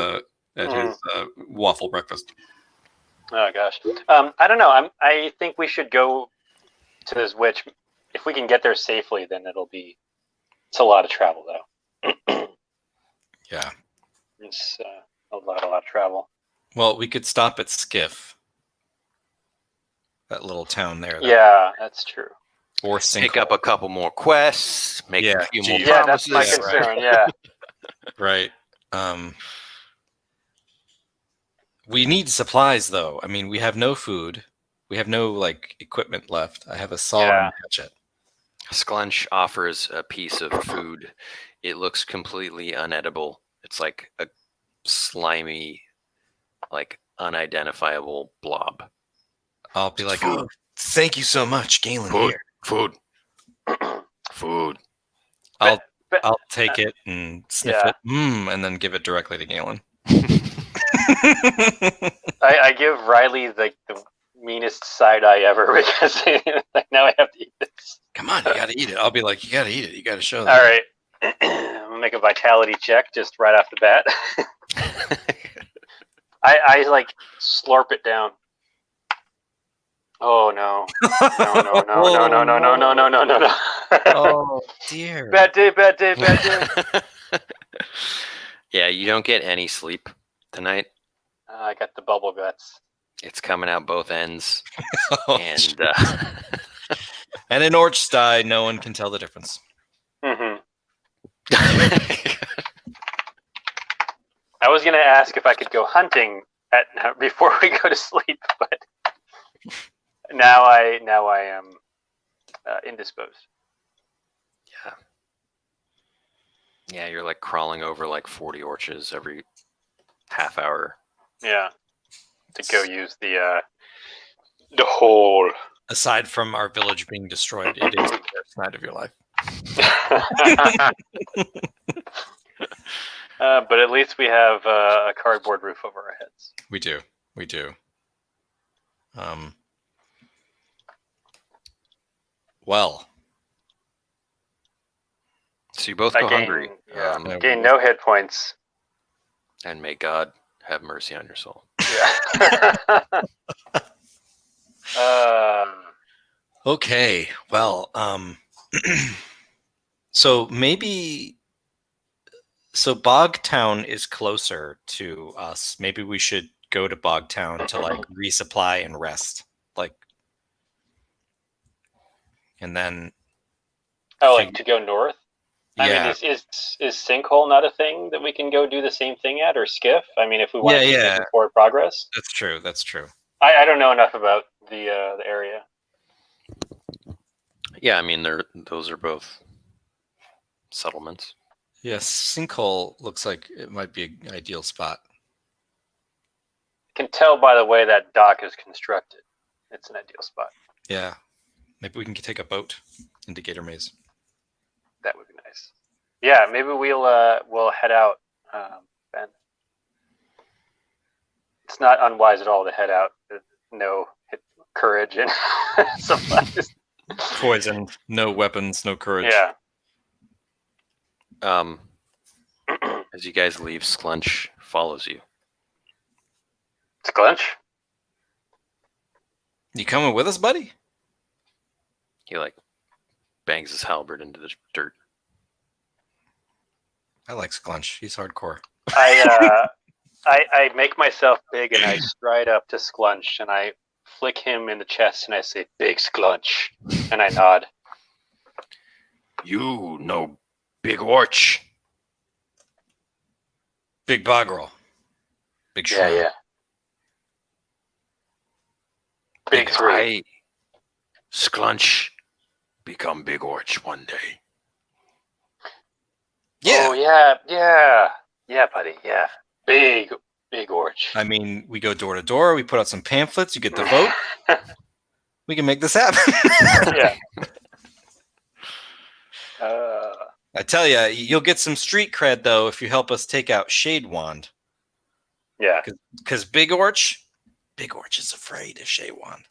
S2: waffle breakfast.
S3: Oh gosh, I don't know. I think we should go to this witch. If we can get there safely, then it's a lot of travel, though.
S2: Yeah.
S3: It's a lot of travel.
S2: Well, we could stop at Skiff, that little town there.
S3: Yeah, that's true.
S2: Or
S1: Pick up a couple more quests. Make
S2: Yeah,
S1: a few more
S2: geez.
S3: Yeah, that's
S1: promises.
S3: my concern. Yeah.
S2: Right. We need supplies, though. I mean, we have no food. We have no equipment left. I have a saw and a hatchet.
S1: Sclunch offers a piece of food. It looks completely unedible. It's like a slimy, unidentifiable blob.
S2: I'll be like, oh, thank you so much, Galen.
S1: Food.
S2: Here.
S1: Food. Food.
S2: I'll
S3: But-
S2: I'll take it and sniff
S3: yeah.
S2: it, and then give it directly to Galen.
S3: I give Riley the meanest side eye ever because like, now I have to eat this.
S2: Come on, you gotta eat it. I'll be like, you gotta eat it. You gotta show them.
S3: All right. I'm gonna make a vitality check just right off the bat. I like slurp it down. Oh no. No.
S2: Oh dear.
S3: Bad day.
S1: Yeah, you don't get any sleep tonight.
S3: I got the bubble guts.
S1: It's coming out both ends.
S2: Oh,
S1: And
S2: and in Orch style, no one can tell the difference.
S3: Mm-hmm. I was gonna ask if I could go hunting before we go to sleep, but now I am indisposed.
S1: yeah, you're like crawling over like 40 orches every half hour.
S3: Yeah, to go use the hole.
S2: Aside from our village being destroyed, it is the worst night of your life.
S3: But at least we have a cardboard roof over our heads.
S2: We do. Well,
S1: So you both
S3: I
S1: go
S3: gain-
S1: hungry.
S3: yeah. Gain no hit points.
S1: And may God have mercy on your soul.
S3: Yeah.
S2: okay. Well, so Bogtown is closer to us. Maybe we should go to Bogtown to like resupply and rest. And then
S3: like to go north? I
S2: yeah.
S3: mean, is sinkhole not a thing that we can go do the same thing at, or skiff? I mean, if we want to keep making forward progress.
S2: That's true.
S3: I don't know enough about the area.
S1: Yeah, I mean those are both settlements.
S2: Yes, sinkhole looks like it might be an ideal spot.
S3: Can tell by the way that dock is constructed. It's an ideal spot.
S2: Yeah. Maybe we can take a boat into Gator Maze.
S3: That would be nice. Yeah, maybe we'll head out, Ben. It's not unwise at all to head out. No courage and supplies.
S2: Poison, no weapons, no courage.
S3: Yeah.
S1: As you guys leave, Sclunch follows you.
S3: Sclunch?
S2: You coming with us, buddy?
S1: He like bangs his halberd into the dirt.
S2: I like Sclunch. He's hardcore.
S3: I make myself big and I stride up to Sclunch and I flick him in the chest and I say, "Big Sclunch," and I nod.
S1: You know Big Orch.
S2: Big Bogrel. Big
S3: Yeah,
S2: Shrimp.
S3: yeah. Big three.
S1: I, Sclunch, become Big Orch one day.
S2: Yeah.
S3: Oh yeah, buddy. Yeah, big Orch.
S2: I mean, we go door to door. We put out some pamphlets. You get the vote. We can make this happen.
S3: Yeah.
S2: I tell you, you'll get some street cred though if you help us take out Shade Wand.
S3: Yeah.
S2: Because Big Orch is afraid of Shade Wand.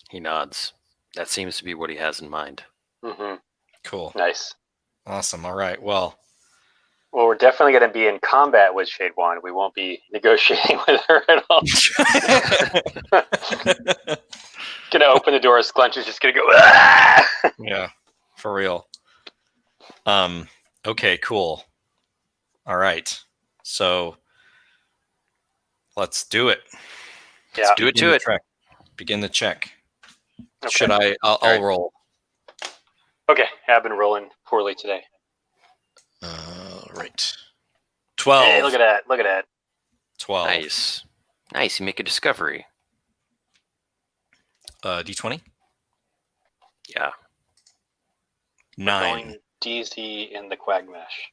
S1: He nods. That seems to be what he has in mind.
S3: Mm-hmm.
S2: Cool.
S3: Nice.
S2: Awesome. All right. Well,
S3: we're definitely going to be in combat with Shade Wand. We won't be negotiating with her at all. Gonna open the door. Sclunch is just gonna go. "Ah!"
S2: Yeah, for real. Okay, cool. All right. So let's do it.
S3: Yeah.
S1: Do it to it.
S2: Begin the check.
S3: Okay.
S2: Should I? I'll
S1: right.
S2: roll.
S3: Okay. I've been rolling poorly today.
S2: Right. 12.
S3: Hey, look at that. Look at that.
S2: 12.
S1: Nice. You make a discovery.
S2: D20.
S1: Yeah.
S2: 9.
S3: Going DZ in the Quagmash.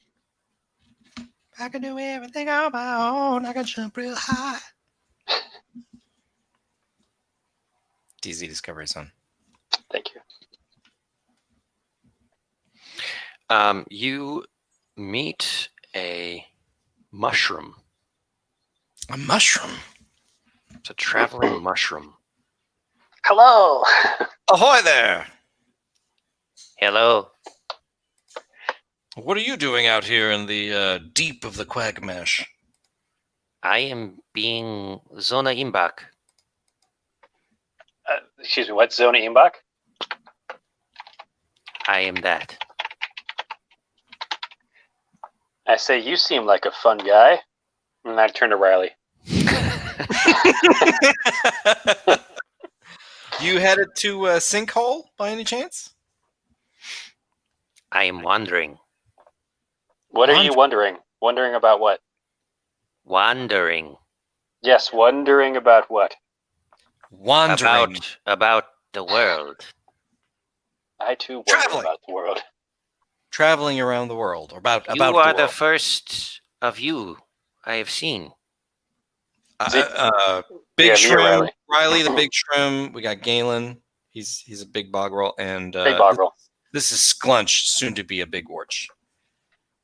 S2: I can do everything on my own. I can jump real high. DZ Discovery Zone.
S3: Thank you.
S1: You meet a mushroom.
S2: A mushroom.
S1: It's a traveling mushroom.
S3: Hello.
S2: Ahoy there!
S1: Hello.
S2: What are you doing out here in the deep of the Quagmash?
S1: I am being Zona Imbak.
S3: Excuse me, what? Zonia Imbak?
S1: I am that.
S3: I say, you seem like a fun guy. And I turn to Riley.
S2: You headed to Sinkhole by any chance?
S1: I am wandering.
S3: What are you wondering? Wondering about what?
S1: Wandering.
S3: Yes, wondering about what?
S2: Wandering.
S1: About the world.
S3: I too wonder
S2: Traveling.
S3: about the world.
S2: Traveling around the world. Or about
S1: You
S2: the
S1: are
S2: world.
S1: the first of you I have seen.
S2: Big
S3: Yeah, me or
S2: Shrimp,
S3: Riley.
S2: Riley the Big Shrimp. We got Galen. He's a big bogrel, and
S3: Big bogrel.
S2: This is Sclunch, soon to be a Big Orch.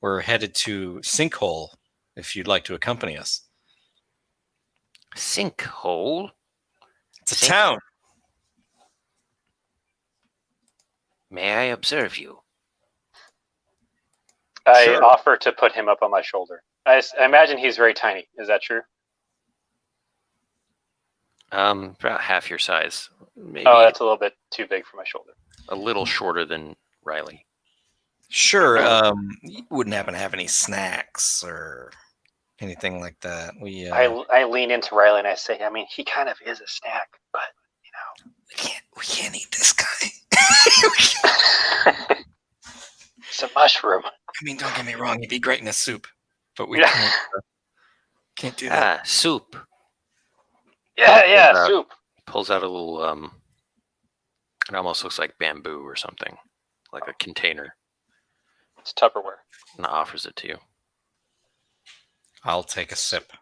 S2: We're headed to Sinkhole. If you'd like to accompany us,
S1: Sinkhole?
S2: it's a town.
S1: May I observe you?
S3: I
S2: Sure.
S3: offer to put him up on my shoulder. I imagine he's very tiny. Is that true?
S1: About half your size. Maybe
S3: Oh, that's a little bit too big for my shoulder.
S1: a little shorter than Riley.
S2: Sure. You wouldn't happen to have any snacks or anything like that. We
S3: I lean into Riley and I say, I mean, he kind of is a snack, but
S2: we can't eat this guy.
S3: it's a mushroom.
S2: I mean, don't get me wrong, he'd be great in a soup, but we
S3: Yeah.
S2: can't do that.
S1: Soup.
S3: Yeah, soup.
S1: Pulls out a little, it almost looks like bamboo or something. Like a container.
S3: It's Tupperware.
S1: And offers it to you.
S2: I'll take a sip.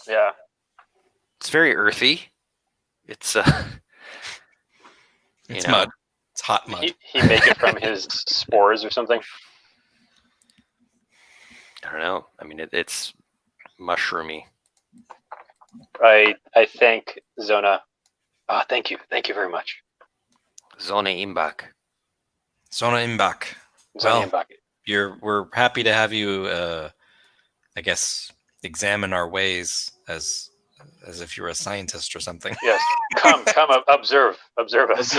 S3: Yeah.
S1: It's very earthy. It's,
S2: It's mud. It's hot mud.
S3: He make it from his spores or something.
S1: I don't know. I mean, it's mushroomy.
S3: I thank Zona. Oh, thank you very much.
S1: Zona Imbak.
S2: Zona Imbak.
S3: Zona
S2: Well,
S3: Imbak.
S2: we're happy to have you. I guess examine our ways as if you were a scientist or something.
S3: Yes. Come, observe us.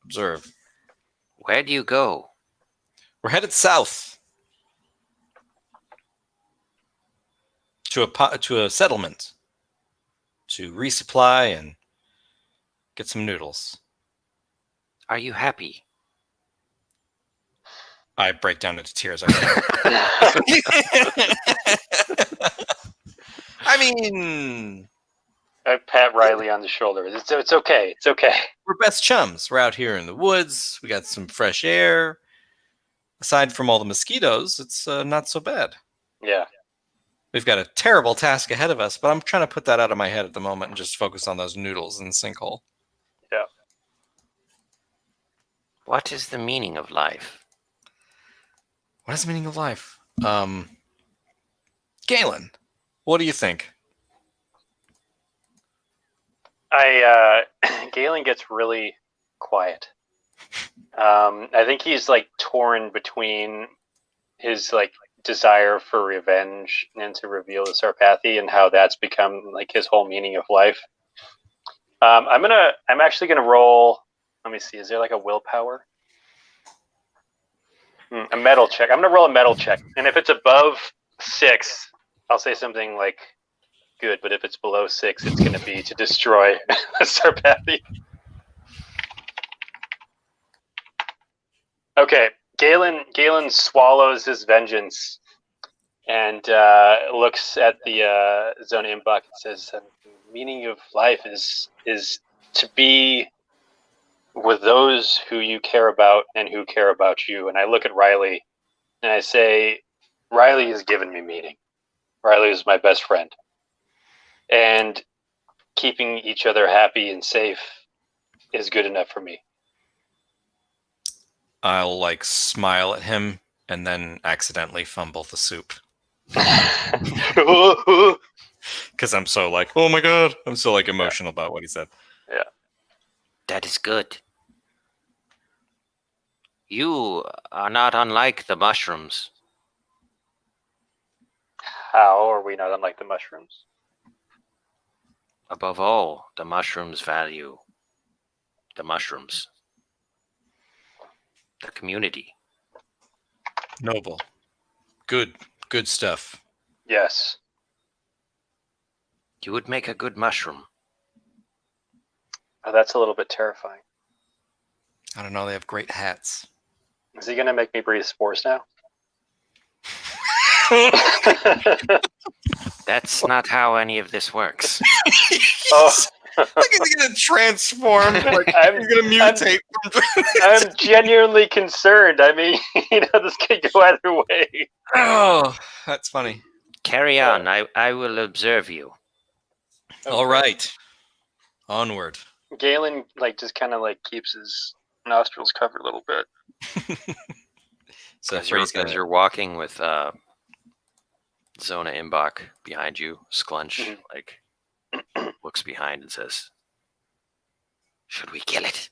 S2: Observe.
S1: Where do you go?
S2: We're headed south to a settlement to resupply and get some noodles.
S1: Are you happy?
S2: I break down into tears. I mean,
S3: I pat Riley on the shoulder. It's okay. It's okay.
S2: we're best chums. We're out here in the woods. We got some fresh air. Aside from all the mosquitoes, it's not so bad.
S3: Yeah.
S2: We've got a terrible task ahead of us, but I'm trying to put that out of my head at the moment and just focus on those noodles in the sinkhole.
S3: Yeah.
S1: What is the meaning of life?
S2: What is the meaning of life? Galen, what do you think?
S3: Galen gets really quiet. I think he's like torn between his like desire for revenge and to reveal the Sarpathy and how that's become like his whole meaning of life. I'm actually gonna roll. Let me see. Is there like a willpower? A metal check. I'm gonna roll a metal check, and if it's above 6, I'll say something like good. But if it's below 6, it's gonna be to destroy Sarpathy. Okay, Galen swallows his vengeance and looks at the Zona Imbak and says, "The meaning of life is to be with those who you care about and who care about you." And I look at Riley and I say, "Riley has given me meaning. Riley is my best friend, and keeping each other happy and safe is good enough for me."
S2: I'll like smile at him and then accidentally fumble the soup. Because I'm so like, oh my god. I'm so like emotional about what he said.
S3: Yeah.
S1: That is good. You are not unlike the mushrooms.
S3: How are we not unlike the mushrooms?
S1: Above all, the mushrooms value the mushrooms. The community.
S2: Noble. Good stuff.
S3: Yes.
S1: You would make a good mushroom.
S3: Oh, that's a little bit terrifying.
S2: I don't know, they have great hats.
S3: Is he going to make me breathe spores now?
S1: That's not how any of this works.
S3: Oh.
S2: Like he's gonna transform. Like
S3: I'm
S2: he's gonna mutate.
S3: I'm genuinely concerned. I mean, this could go either way.
S2: Oh, that's funny.
S1: Carry on. I will observe you.
S2: All right. Onward.
S3: Galen just kind of keeps his nostrils covered a little bit.
S2: So
S1: As you're walking with Zona Imbak behind you, Sclunch looks behind and says, "Should we kill it?"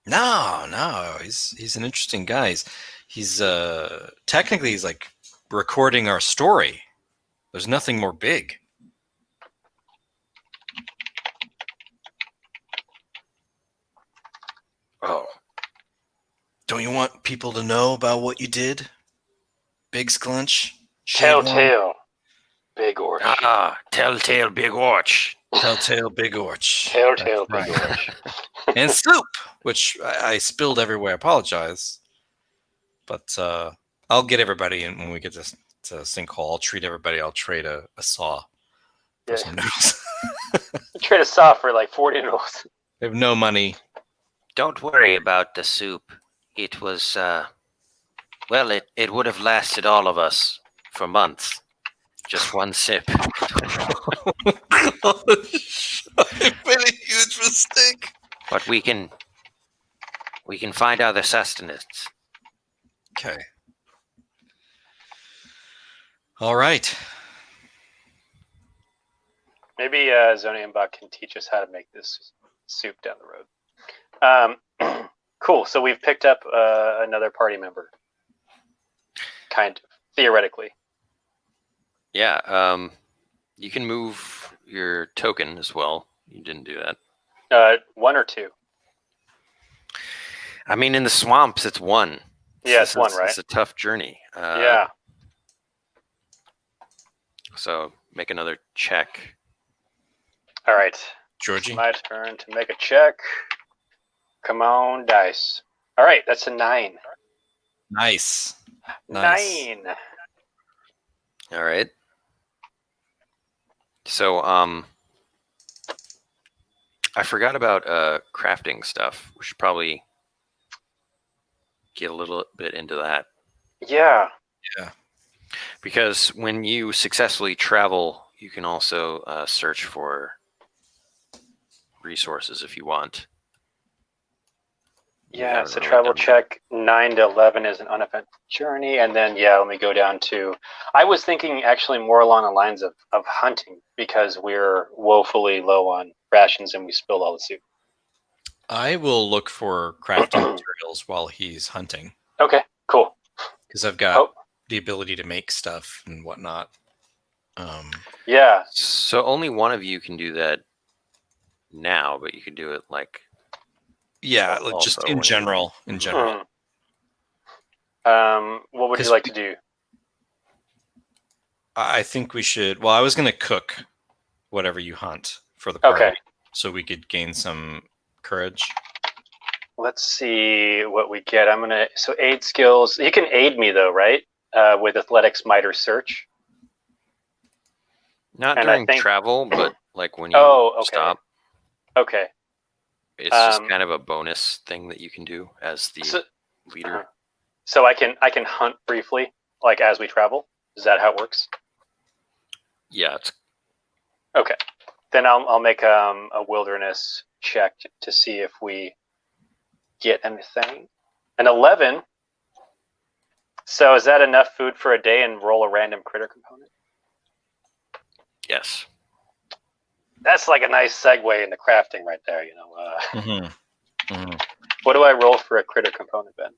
S2: No. He's an interesting guy. He's technically he's like recording our story. There's nothing more big.
S1: Oh.
S2: Don't you want people to know about what you did? Big Sclunch?
S3: Telltale Big Orch.
S1: Ah, telltale Big Orch.
S2: Telltale Big Orch.
S3: Telltale
S2: That's
S3: Big
S2: right.
S3: Orch.
S2: And soup, which I spilled everywhere. I apologize. But I'll get everybody in when we get to Sinkhole. I'll treat everybody. I'll trade a saw for some noodles.
S3: Trade a saw for 40 noodles.
S2: They have no money.
S1: Don't worry about the soup. It was, well, it would have lasted all of us for months. Just one sip.
S2: Gosh, I made a huge mistake.
S1: But we can find other sustenance.
S2: Okay. All right.
S3: Maybe Zonia and Buck can teach us how to make this soup down the road. Cool. So we've picked up another party member. Kind of. Theoretically.
S1: Yeah, you can move your token as well. You didn't do that.
S3: 1 or 2?
S1: I mean, in the swamps, it's 1.
S3: Yeah, it's 1, right?
S1: It's a tough journey.
S3: Yeah.
S1: So make another check.
S3: All right.
S2: Georgie?
S3: My turn to make a check. Come on, dice. All right, that's a 9.
S2: Nice.
S3: 9.
S1: All right. So, I forgot about crafting stuff. We should probably get a little bit into that.
S3: Yeah.
S2: Yeah.
S1: Because when you successfully travel, you can also search for resources if you want.
S3: Yeah, so travel check 9 to 11 is an uneventful journey. And then, let me go down to... I was thinking actually more along the lines of hunting because we're woefully low on rations and we spilled all the soup.
S2: I will look for crafting materials while he's hunting.
S3: Okay, cool.
S2: Because I've got the ability to make stuff and whatnot.
S3: Yeah.
S1: So only one of you can do that now, but you could do it
S2: Yeah, just in general. In general.
S3: What would you like to do?
S2: I think we should. Well, I was going to cook whatever you hunt for the party, so we could gain some courage.
S3: Let's see what we get. So aid skills. You can aid me though, right? With athletics, might, or search.
S1: Not during travel, but when you stop.
S3: Okay.
S1: It's just kind of a bonus thing that you can do as the leader.
S3: So I can hunt briefly, as we travel. Is that how it works?
S1: Yeah.
S3: Okay. Then I'll make a wilderness check to see if we get anything. An 11. So is that enough food for a day and roll a random critter component?
S1: Yes.
S3: That's like a nice segue into crafting right there. What do I roll for a critter component, Ben?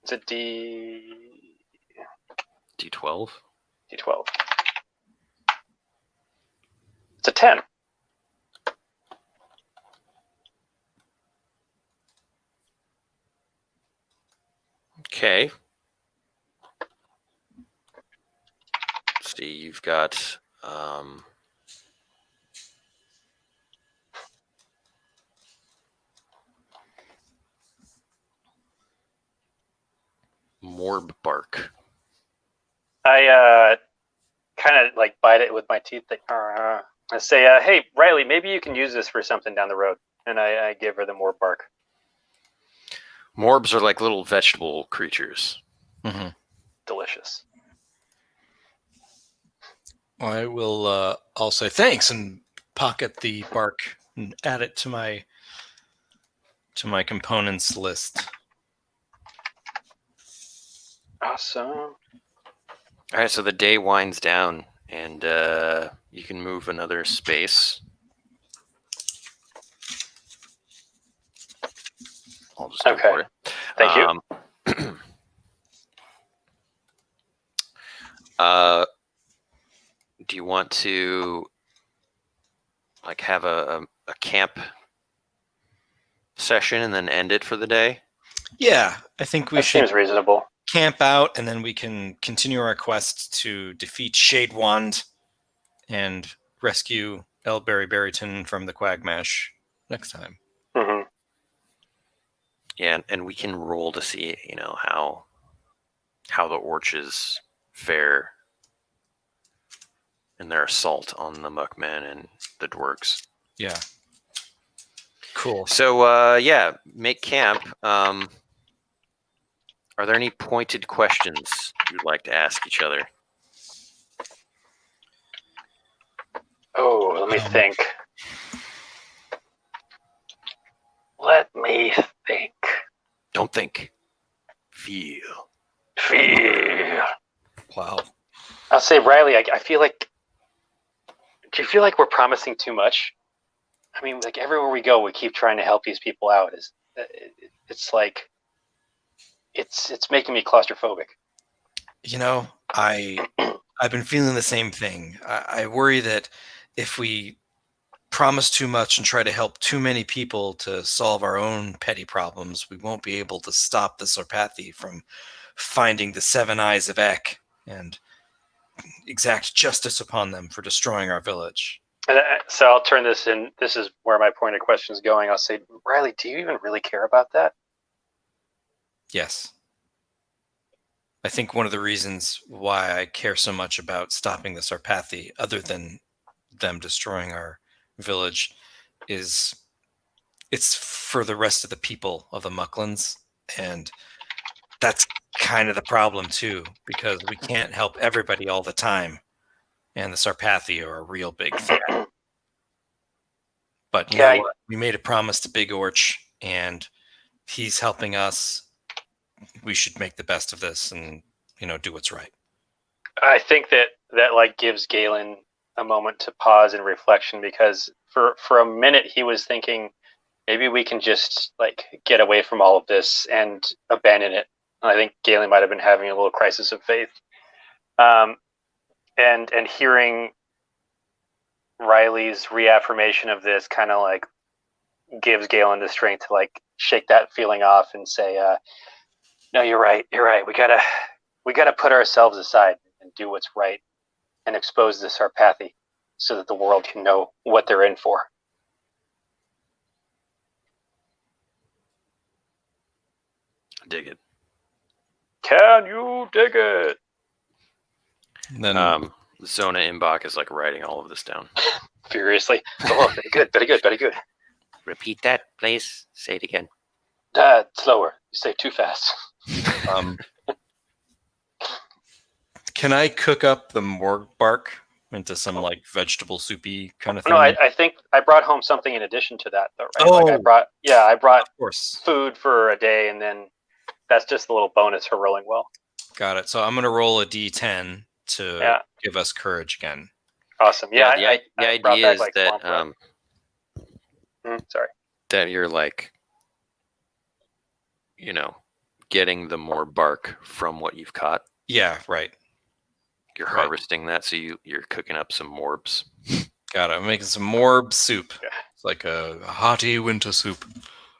S3: It's a
S1: D12.
S3: D12. It's a 10.
S1: Okay. Let's see, you've got morb bark.
S3: I kind of like bite it with my teeth. I say, "Hey, Riley, maybe you can use this for something down the road." And I give her the more bark.
S1: Morbs are like little vegetable creatures.
S2: Mm-hmm.
S3: Delicious.
S4: I will. I'll say thanks and pocket the bark and add it to my components list.
S3: Awesome.
S1: All right, so the day winds down, and you can move another space. I'll just
S3: Okay.
S1: import it.
S3: Thank you.
S1: Do you want to like have a camp session and then end it for the day?
S4: Yeah, I think we
S3: That
S4: should
S3: seems reasonable.
S4: camp out, and then we can continue our quest to defeat Shade Wand and rescue Elberry Berryton from the Quagmash next time.
S3: Mm-hmm.
S1: Yeah, and we can roll to see, how the Orches fare in their assault on the Muckmen and the Dwergs.
S4: Yeah. Cool.
S1: So, make camp. Are there any pointed questions you'd like to ask each other?
S3: Oh, let me think. Let me think.
S1: Don't think. Feel.
S3: Feel.
S4: Wow.
S3: I'll say, Riley, I feel like... Do you feel like we're promising too much? I mean, like, everywhere we go, we keep trying to help these people out. It's like... It's making me claustrophobic.
S4: I've been feeling the same thing. I worry that if we promise too much and try to help too many people to solve our own petty problems, we won't be able to stop the Sarpathi from finding the Seven Eyes of Ek and exact justice upon them for destroying our village.
S3: So I'll turn this in. This is where my point of question is going. I'll say, Riley, do you even really care about that?
S4: Yes. I think one of the reasons why I care so much about stopping the Sarpathi, other than them destroying our village, is it's for the rest of the people of the Mucklands. And that's kind of the problem too, because we can't help everybody all the time. And the Sarpathi are a real big threat. But you know what? We made a promise to Big Orch, and he's helping us. We should make the best of this and, do what's right.
S3: I think that like gives Galen a moment to pause in reflection, because for a minute he was thinking maybe we can just like get away from all of this and abandon it. And I think Galen might have been having a little crisis of faith. And hearing Riley's reaffirmation of this kind of like gives Galen the strength to like shake that feeling off and say, no, you're right. We gotta put ourselves aside and do what's right and expose this Sarpathi so that the world can know what they're in for.
S1: Dig it.
S3: Can you dig it?
S4: And then
S1: Zonia Imbak is like writing all of this down.
S3: Furiously. Oh, very good.
S1: Repeat that, please. Say it again.
S3: Slower. You say too fast.
S4: Can I cook up the morgue bark into some like vegetable soupy kind of thing?
S3: No, I think I brought home something in addition to that, though, right? Like I brought
S2: Of course.
S3: food for a day, and then that's just a little bonus for rolling well.
S2: Got it. So I'm going to roll a d10 to give us courage again.
S3: Awesome. Yeah,
S1: the
S3: I brought
S1: idea
S3: back,
S1: is
S3: like,
S1: that
S3: swamp bread. Sorry.
S1: that you're like, getting the more bark from what you've caught.
S2: Yeah, right.
S1: You're
S2: Right.
S1: harvesting that, so you're cooking up some morbs.
S2: Got it. I'm making some morb soup.
S3: Yeah.
S2: It's like a hearty winter soup.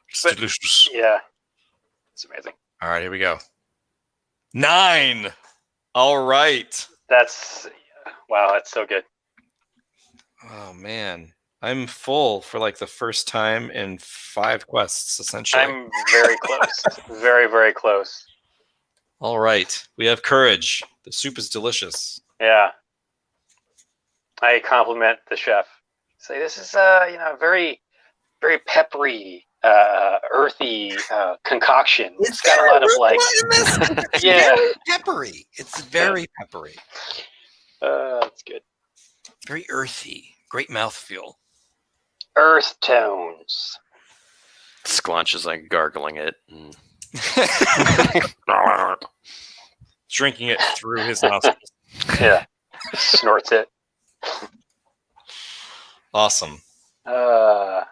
S2: It's
S3: But-
S2: delicious.
S3: Yeah, it's amazing.
S2: All right, here we go. 9. All right.
S3: That's so good.
S2: Oh man, I'm full for like the first time in 5 quests, essentially.
S3: I'm very close. Very, very close.
S2: All right, we have courage. The soup is delicious.
S3: Yeah. I compliment the chef. Say, this is very, very peppery, earthy concoction. It's got a lot of like, yeah,
S2: very peppery. It's very peppery.
S3: that's good.
S2: Very earthy. Great mouthfeel.
S3: Earth tones.
S1: Sclunch is like gargling it. And
S2: Drinking it through his nostrils.
S3: Yeah. Snorts it.
S2: Awesome.
S3: Uh,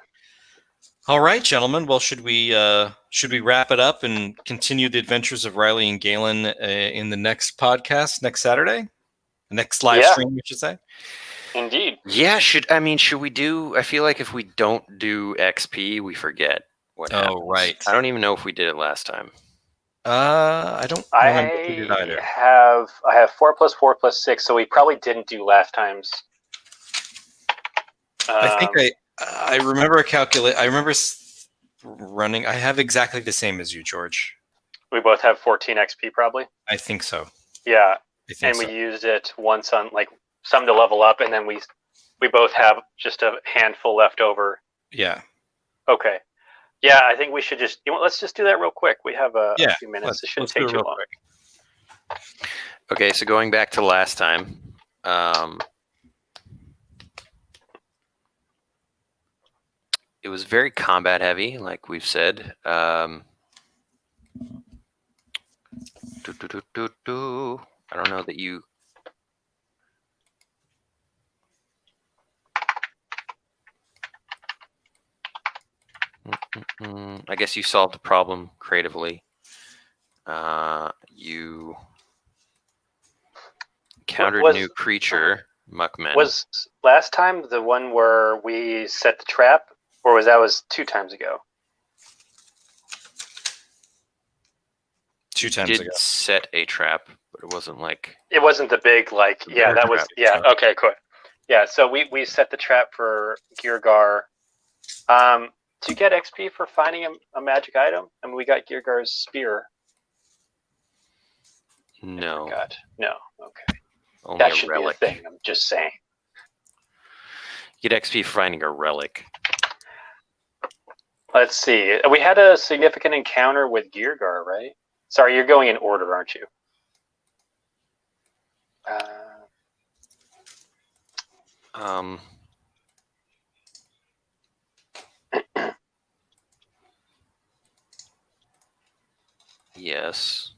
S2: All right, gentlemen. Well, should we wrap it up and continue the adventures of Riley and Galen in the next podcast next Saturday? The next live stream, we should say.
S3: Indeed.
S1: yeah, should we do? I feel like if we don't do XP, we forget what happens.
S2: Oh, right.
S1: I don't even know if we did it last time.
S2: I don't remember if we did either.
S3: I have 4 + 4 + 6, so we probably didn't do last time's.
S2: I think I remember I remember running. I have exactly the same as you, George.
S3: We both have 14 XP, probably.
S2: I think so.
S3: Yeah,
S2: I think
S3: and
S2: so.
S3: we used it once on like some to level up, and then we both have just a handful left over.
S2: Yeah.
S3: Okay. Yeah, I think we should just let's just do that real quick. We have a few minutes. It shouldn't take too long.
S1: Okay, so going back to last time, it was very combat heavy, like we've said. I don't know that you. I guess you solved the problem creatively. You encountered a new creature, Muckmen.
S3: Was last time the one where we set the trap, or was 2 times ago?
S2: 2 times
S1: did
S2: ago.
S1: set a trap, but it wasn't like
S3: It wasn't the big like
S1: The
S3: yeah
S1: bear
S3: that was
S1: trap,
S3: yeah
S1: so.
S3: okay cool yeah so we set the trap for Girgar. Do you get XP for finding a magic item? I mean, we got Girgar's spear.
S1: no,
S3: No. Okay.
S1: only
S3: That
S1: a
S3: should
S1: relic.
S3: be a thing. I'm just saying.
S1: You get XP for finding a relic.
S3: Let's see. We had a significant encounter with Girgar, right? Sorry, you're going in order, aren't you?
S1: Yes.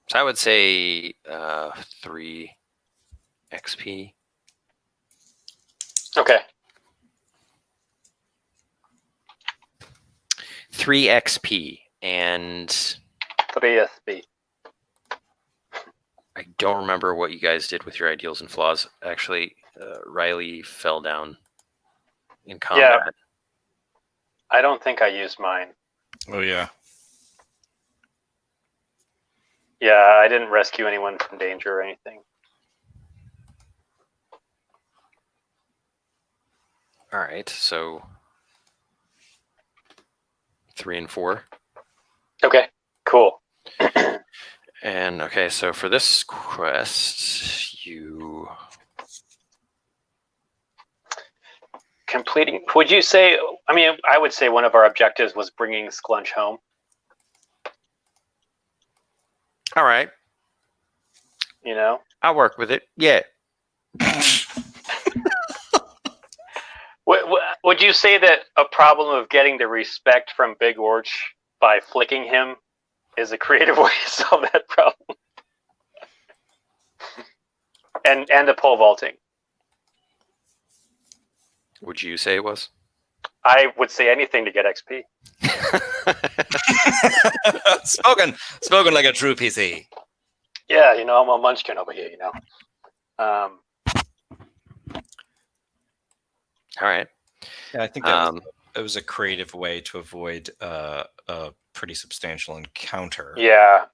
S1: So I would say 3 XP.
S3: Okay.
S1: 3 XP, and
S3: 3 SB.
S1: I don't remember what you guys did with your ideals and flaws. Actually, Riley fell down in combat.
S3: I don't think I used mine.
S2: Oh yeah.
S3: Yeah, I didn't rescue anyone from danger or anything.
S1: All right, so 3 and 4.
S3: Okay, cool.
S1: And okay, so for this quest, you
S3: Completing. Would you say? I mean, I would say one of our objectives was bringing Sclunch home.
S1: all right.
S3: You know,
S1: I'll work with it. Yeah.
S3: would you say that a problem of getting the respect from Big Orch by flicking him is a creative way to solve that problem? And the pole vaulting.
S1: Would you say it was?
S3: I would say anything to get XP.
S2: spoken like a true PC.
S3: Yeah, you know, I'm a munchkin over here, you know.
S1: All right.
S2: Yeah, I think that was a creative way to avoid a pretty substantial encounter.
S3: Yeah.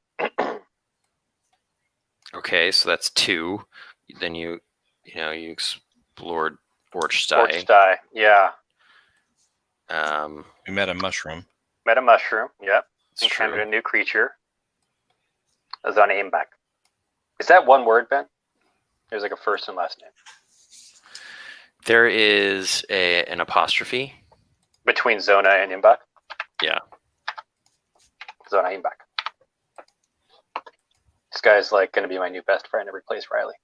S1: Okay, so that's 2. Then you explored Orchestra.
S3: Orchestra, yeah.
S2: We met a mushroom.
S3: Met a mushroom, yep.
S1: It's
S3: Encountered
S1: true.
S3: a new creature. Zonia Imbak. Is that one word, Ben? There's like a first and last name.
S1: There is an apostrophe.
S3: Between Zona and Imbak?
S1: Yeah.
S3: Zona Imbak. This guy's like going to be my new best friend to replace Riley.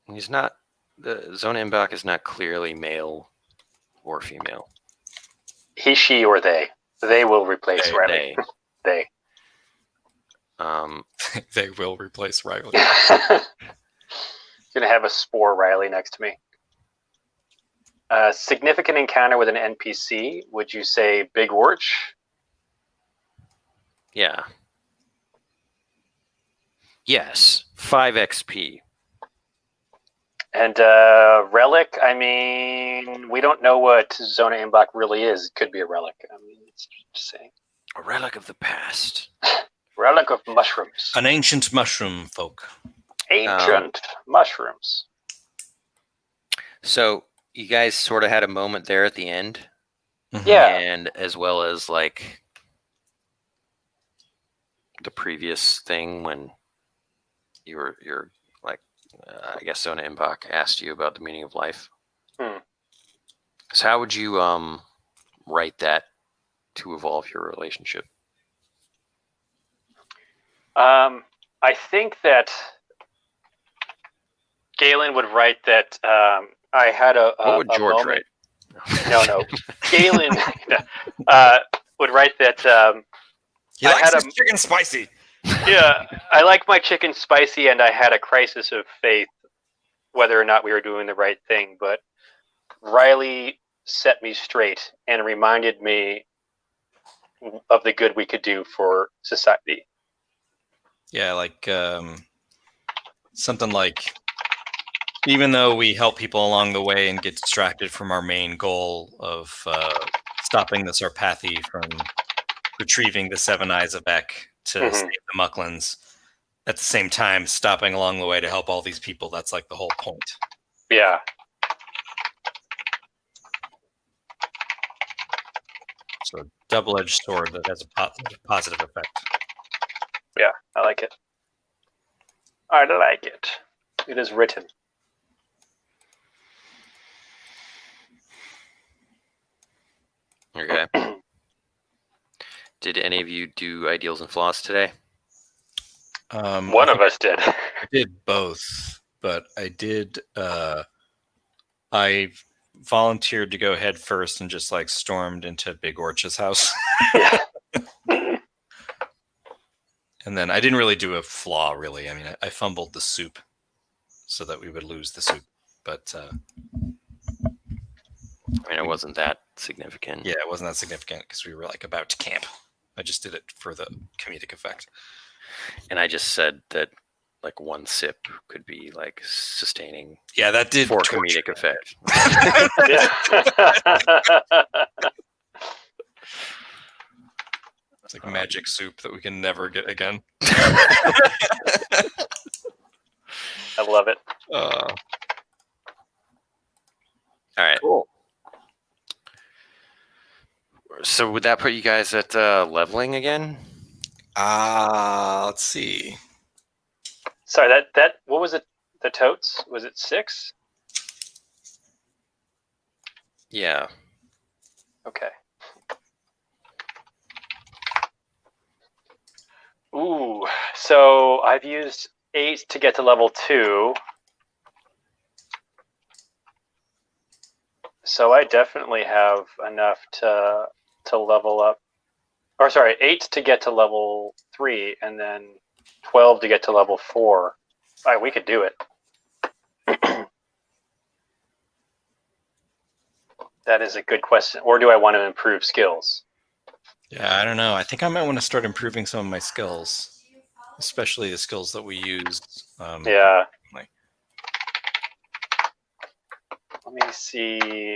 S1: He's not. The Zona Imbak is not clearly male or female.
S3: He, she, or they. They will replace Riley. They.
S2: They will replace Riley.
S3: Gonna have a spore Riley next to me. Significant encounter with an NPC. Would you say Big Orch?
S1: Yeah. Yes. 5 XP.
S3: And relic. I mean, we don't know what Zona Imbak really is. It could be a relic. I mean, it's just saying.
S1: A relic of the past.
S3: Relic of mushrooms.
S2: An ancient mushroom folk.
S3: Ancient mushrooms.
S1: So you guys sort of had a moment there at the end.
S3: Yeah.
S1: And as well as like the previous thing when you're like, I guess Zona Imbak asked you about the meaning of life. So how would you write that to evolve your relationship?
S3: I think that Galen would write that I had a
S1: What would George
S3: moment.
S1: write?
S3: No. Galen would write that
S2: He
S3: I
S2: likes
S3: had
S2: his chicken spicy.
S3: yeah, I like my chicken spicy, and I had a crisis of faith whether or not we were doing the right thing. But Riley set me straight and reminded me of the good we could do for society.
S2: Yeah, like something like, even though we help people along the way and get distracted from our main goal of stopping the Sarpathi from retrieving the 7 Eyes of Ek to save the Mucklins, at the same time stopping along the way to help all these people, that's like the whole point.
S3: Yeah.
S2: So double-edged sword that has a positive effect.
S3: Yeah, I like it. I like it. It is written.
S1: Okay. Did any of you do ideals and flaws today?
S3: One of us did.
S2: I did both, but I did. I volunteered to go head first and just like stormed into Big Orch's house.
S3: Yeah.
S2: And then I didn't really do a flaw, really. I mean, I fumbled the soup so that we would lose the soup. But
S1: I mean, it wasn't that significant.
S2: yeah, it wasn't that significant because we were like about to camp. I just did it for the comedic effect.
S1: And I just said that like 1 sip could be like sustaining
S2: Yeah, that did
S1: for
S2: torture.
S1: comedic effect.
S2: It's like magic soup that we can never get again.
S3: I love it.
S1: All right.
S3: Cool.
S1: So would that put you guys at leveling again?
S2: Let's see.
S3: Sorry, that what was it? The totes? Was it 6?
S1: Yeah.
S3: Okay. Ooh, so I've used 8 to get to level 2. So I definitely have enough to level up. Or sorry, 8 to get to level 3, and then 12 to get to level 4. All right, we could do it. That is a good question. Or do I want to improve skills?
S2: Yeah, I don't know. I think I might want to start improving some of my skills, especially the skills that we use.
S3: Yeah.
S2: Like,
S3: Let me see.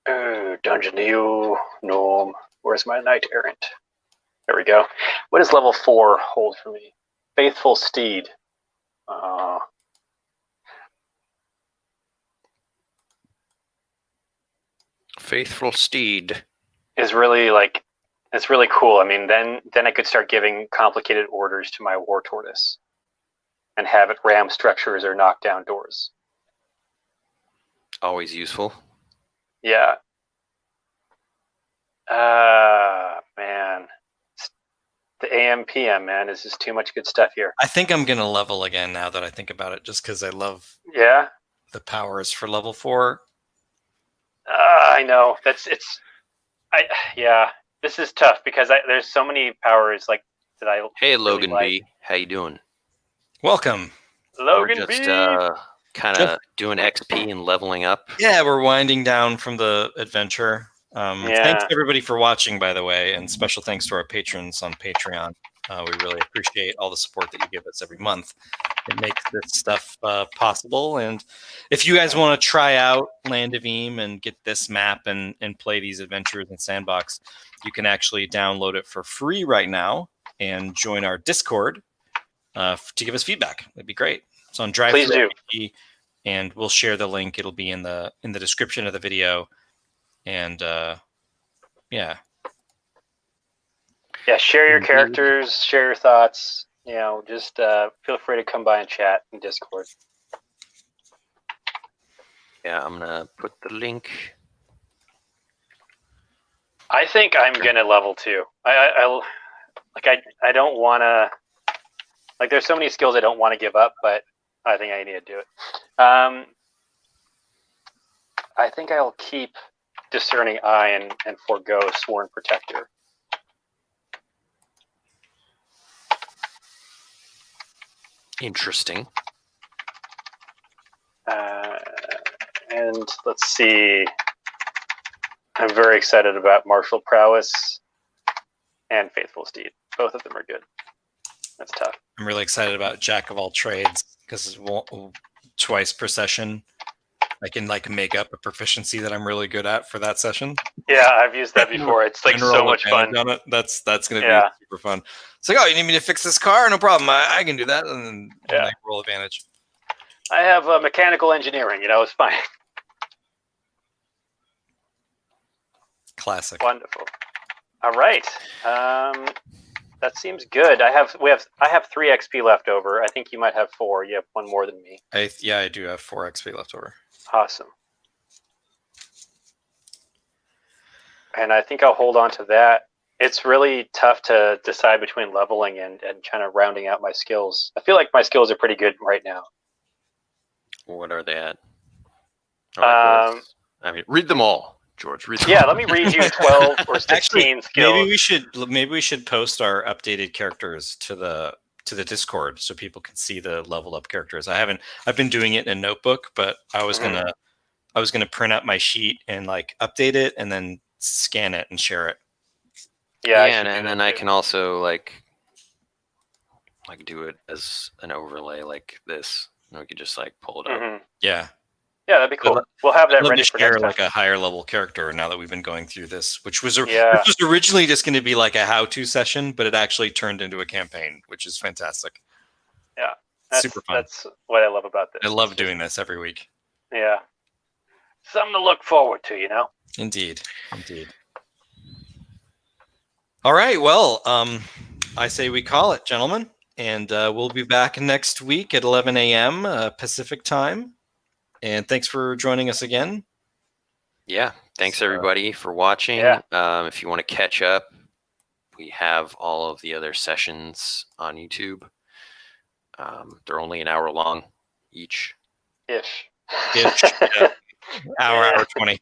S3: Oh, Dungeon to you, Gnome. Where's my Knight Errant? There we go. What does level 4 hold for me? Faithful Steed.
S1: Faithful Steed.
S3: Is really like, it's really cool. I mean, then I could start giving complicated orders to my War Tortoise and have it ram structures or knock down doors.
S1: Always useful.
S3: Yeah. Man. The AM PM, man. This is too much good stuff here.
S2: I think I'm going to level again now that I think about it, just because I love
S3: Yeah.
S2: the powers for level 4.
S3: I know. Yeah. This is tough because there's so many powers like that I.
S1: Hey,
S3: really
S1: Logan
S3: like.
S1: B. How you doing?
S2: Welcome.
S3: Logan
S1: We're just
S3: B.
S1: kind of doing XP and leveling up.
S2: Yeah, we're winding down from the adventure. Thanks everybody for watching, by the way, and special thanks to our patrons on Patreon. We really appreciate all the support that you give us every month. It makes this stuff possible. And if you guys want to try out Land of Eam and get this map and play these adventures in Sandbox, you can actually download it for free right now and join our Discord to give us feedback. That'd be great. It's on Drive.
S3: Please do.
S2: And we'll share the link. It'll be in the description of the video. And yeah,
S3: share your characters, share your thoughts. You know, just feel free to come by and chat in Discord.
S1: Yeah, I'm gonna put the link.
S3: I think I'm gonna level 2. I don't want to. Like, there's so many skills I don't want to give up, but I think I need to do it. I think I'll keep Discerning Eye and forego Sworn Protector.
S1: Interesting.
S3: And let's see. I'm very excited about Martial Prowess and Faithful Steed. Both of them are good. That's tough.
S2: I'm really excited about Jack of all trades because twice per session I can make up a proficiency that I'm really good at for that session.
S3: Yeah, I've used that before. It's like so much fun.
S2: On it. That's going to be super fun. It's like, oh, you need me to fix this car? No problem. I can do that. And then I roll advantage.
S3: I have mechanical engineering. It's fine.
S2: Classic.
S3: Wonderful. All right. That seems good. I have 3 XP left over. I think you might have 4. You have 1 more than me.
S2: I do have 4 XP left over.
S3: Awesome. And I think I'll hold on to that. It's really tough to decide between leveling and kind of rounding out my skills. I feel like my skills are pretty good right now.
S1: What are they at? I mean, read them all, George. Read them all.
S3: Let me read you 12 or 16
S2: Actually,
S3: skills.
S2: Maybe we should post our updated characters to the Discord so people can see the level up characters. I've been doing it in a notebook, but I was gonna print out my sheet and update it and then scan it and share it.
S1: Yeah, and then I can also do it as an overlay like this. And we could just pull it up.
S3: Mm-hmm.
S2: Yeah,
S3: that'd be cool. We'll have that ready
S2: to
S3: for
S2: share
S3: next time.
S2: a higher level character now that we've been going through this, which was originally just going to be a how-to session, but it actually turned into a campaign, which is fantastic.
S3: Yeah,
S2: super fun.
S3: That's what I love about this.
S2: I love doing this every week.
S3: Yeah, something to look forward to,
S2: Indeed. All right, well, I say we call it, gentlemen, and we'll be back next week at 11 a.m. Pacific time. And thanks for joining us again.
S1: Yeah, thanks everybody for watching.
S3: Yeah.
S1: If you want to catch up, we have all of the other sessions on YouTube. They're only an hour long each.
S3: Ish.
S2: Ish, yeah. Hour 20.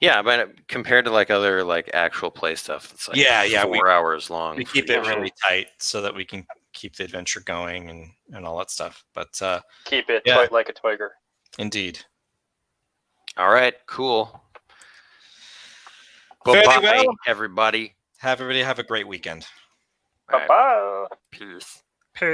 S1: Yeah, but compared to like other like actual play stuff, it's like
S2: Yeah,
S1: 4 hours long.
S2: We
S1: for
S2: keep it
S1: each.
S2: really tight so that we can keep the adventure going and all that stuff. But
S3: Keep it
S2: Yeah.
S3: like a Toiger.
S2: indeed.
S1: All right, cool.
S2: Fairly
S1: Bye-bye,
S2: well.
S1: everybody.
S2: Have everybody have a great weekend.
S1: All right,
S3: Bye-bye.
S1: peace.
S2: Peace.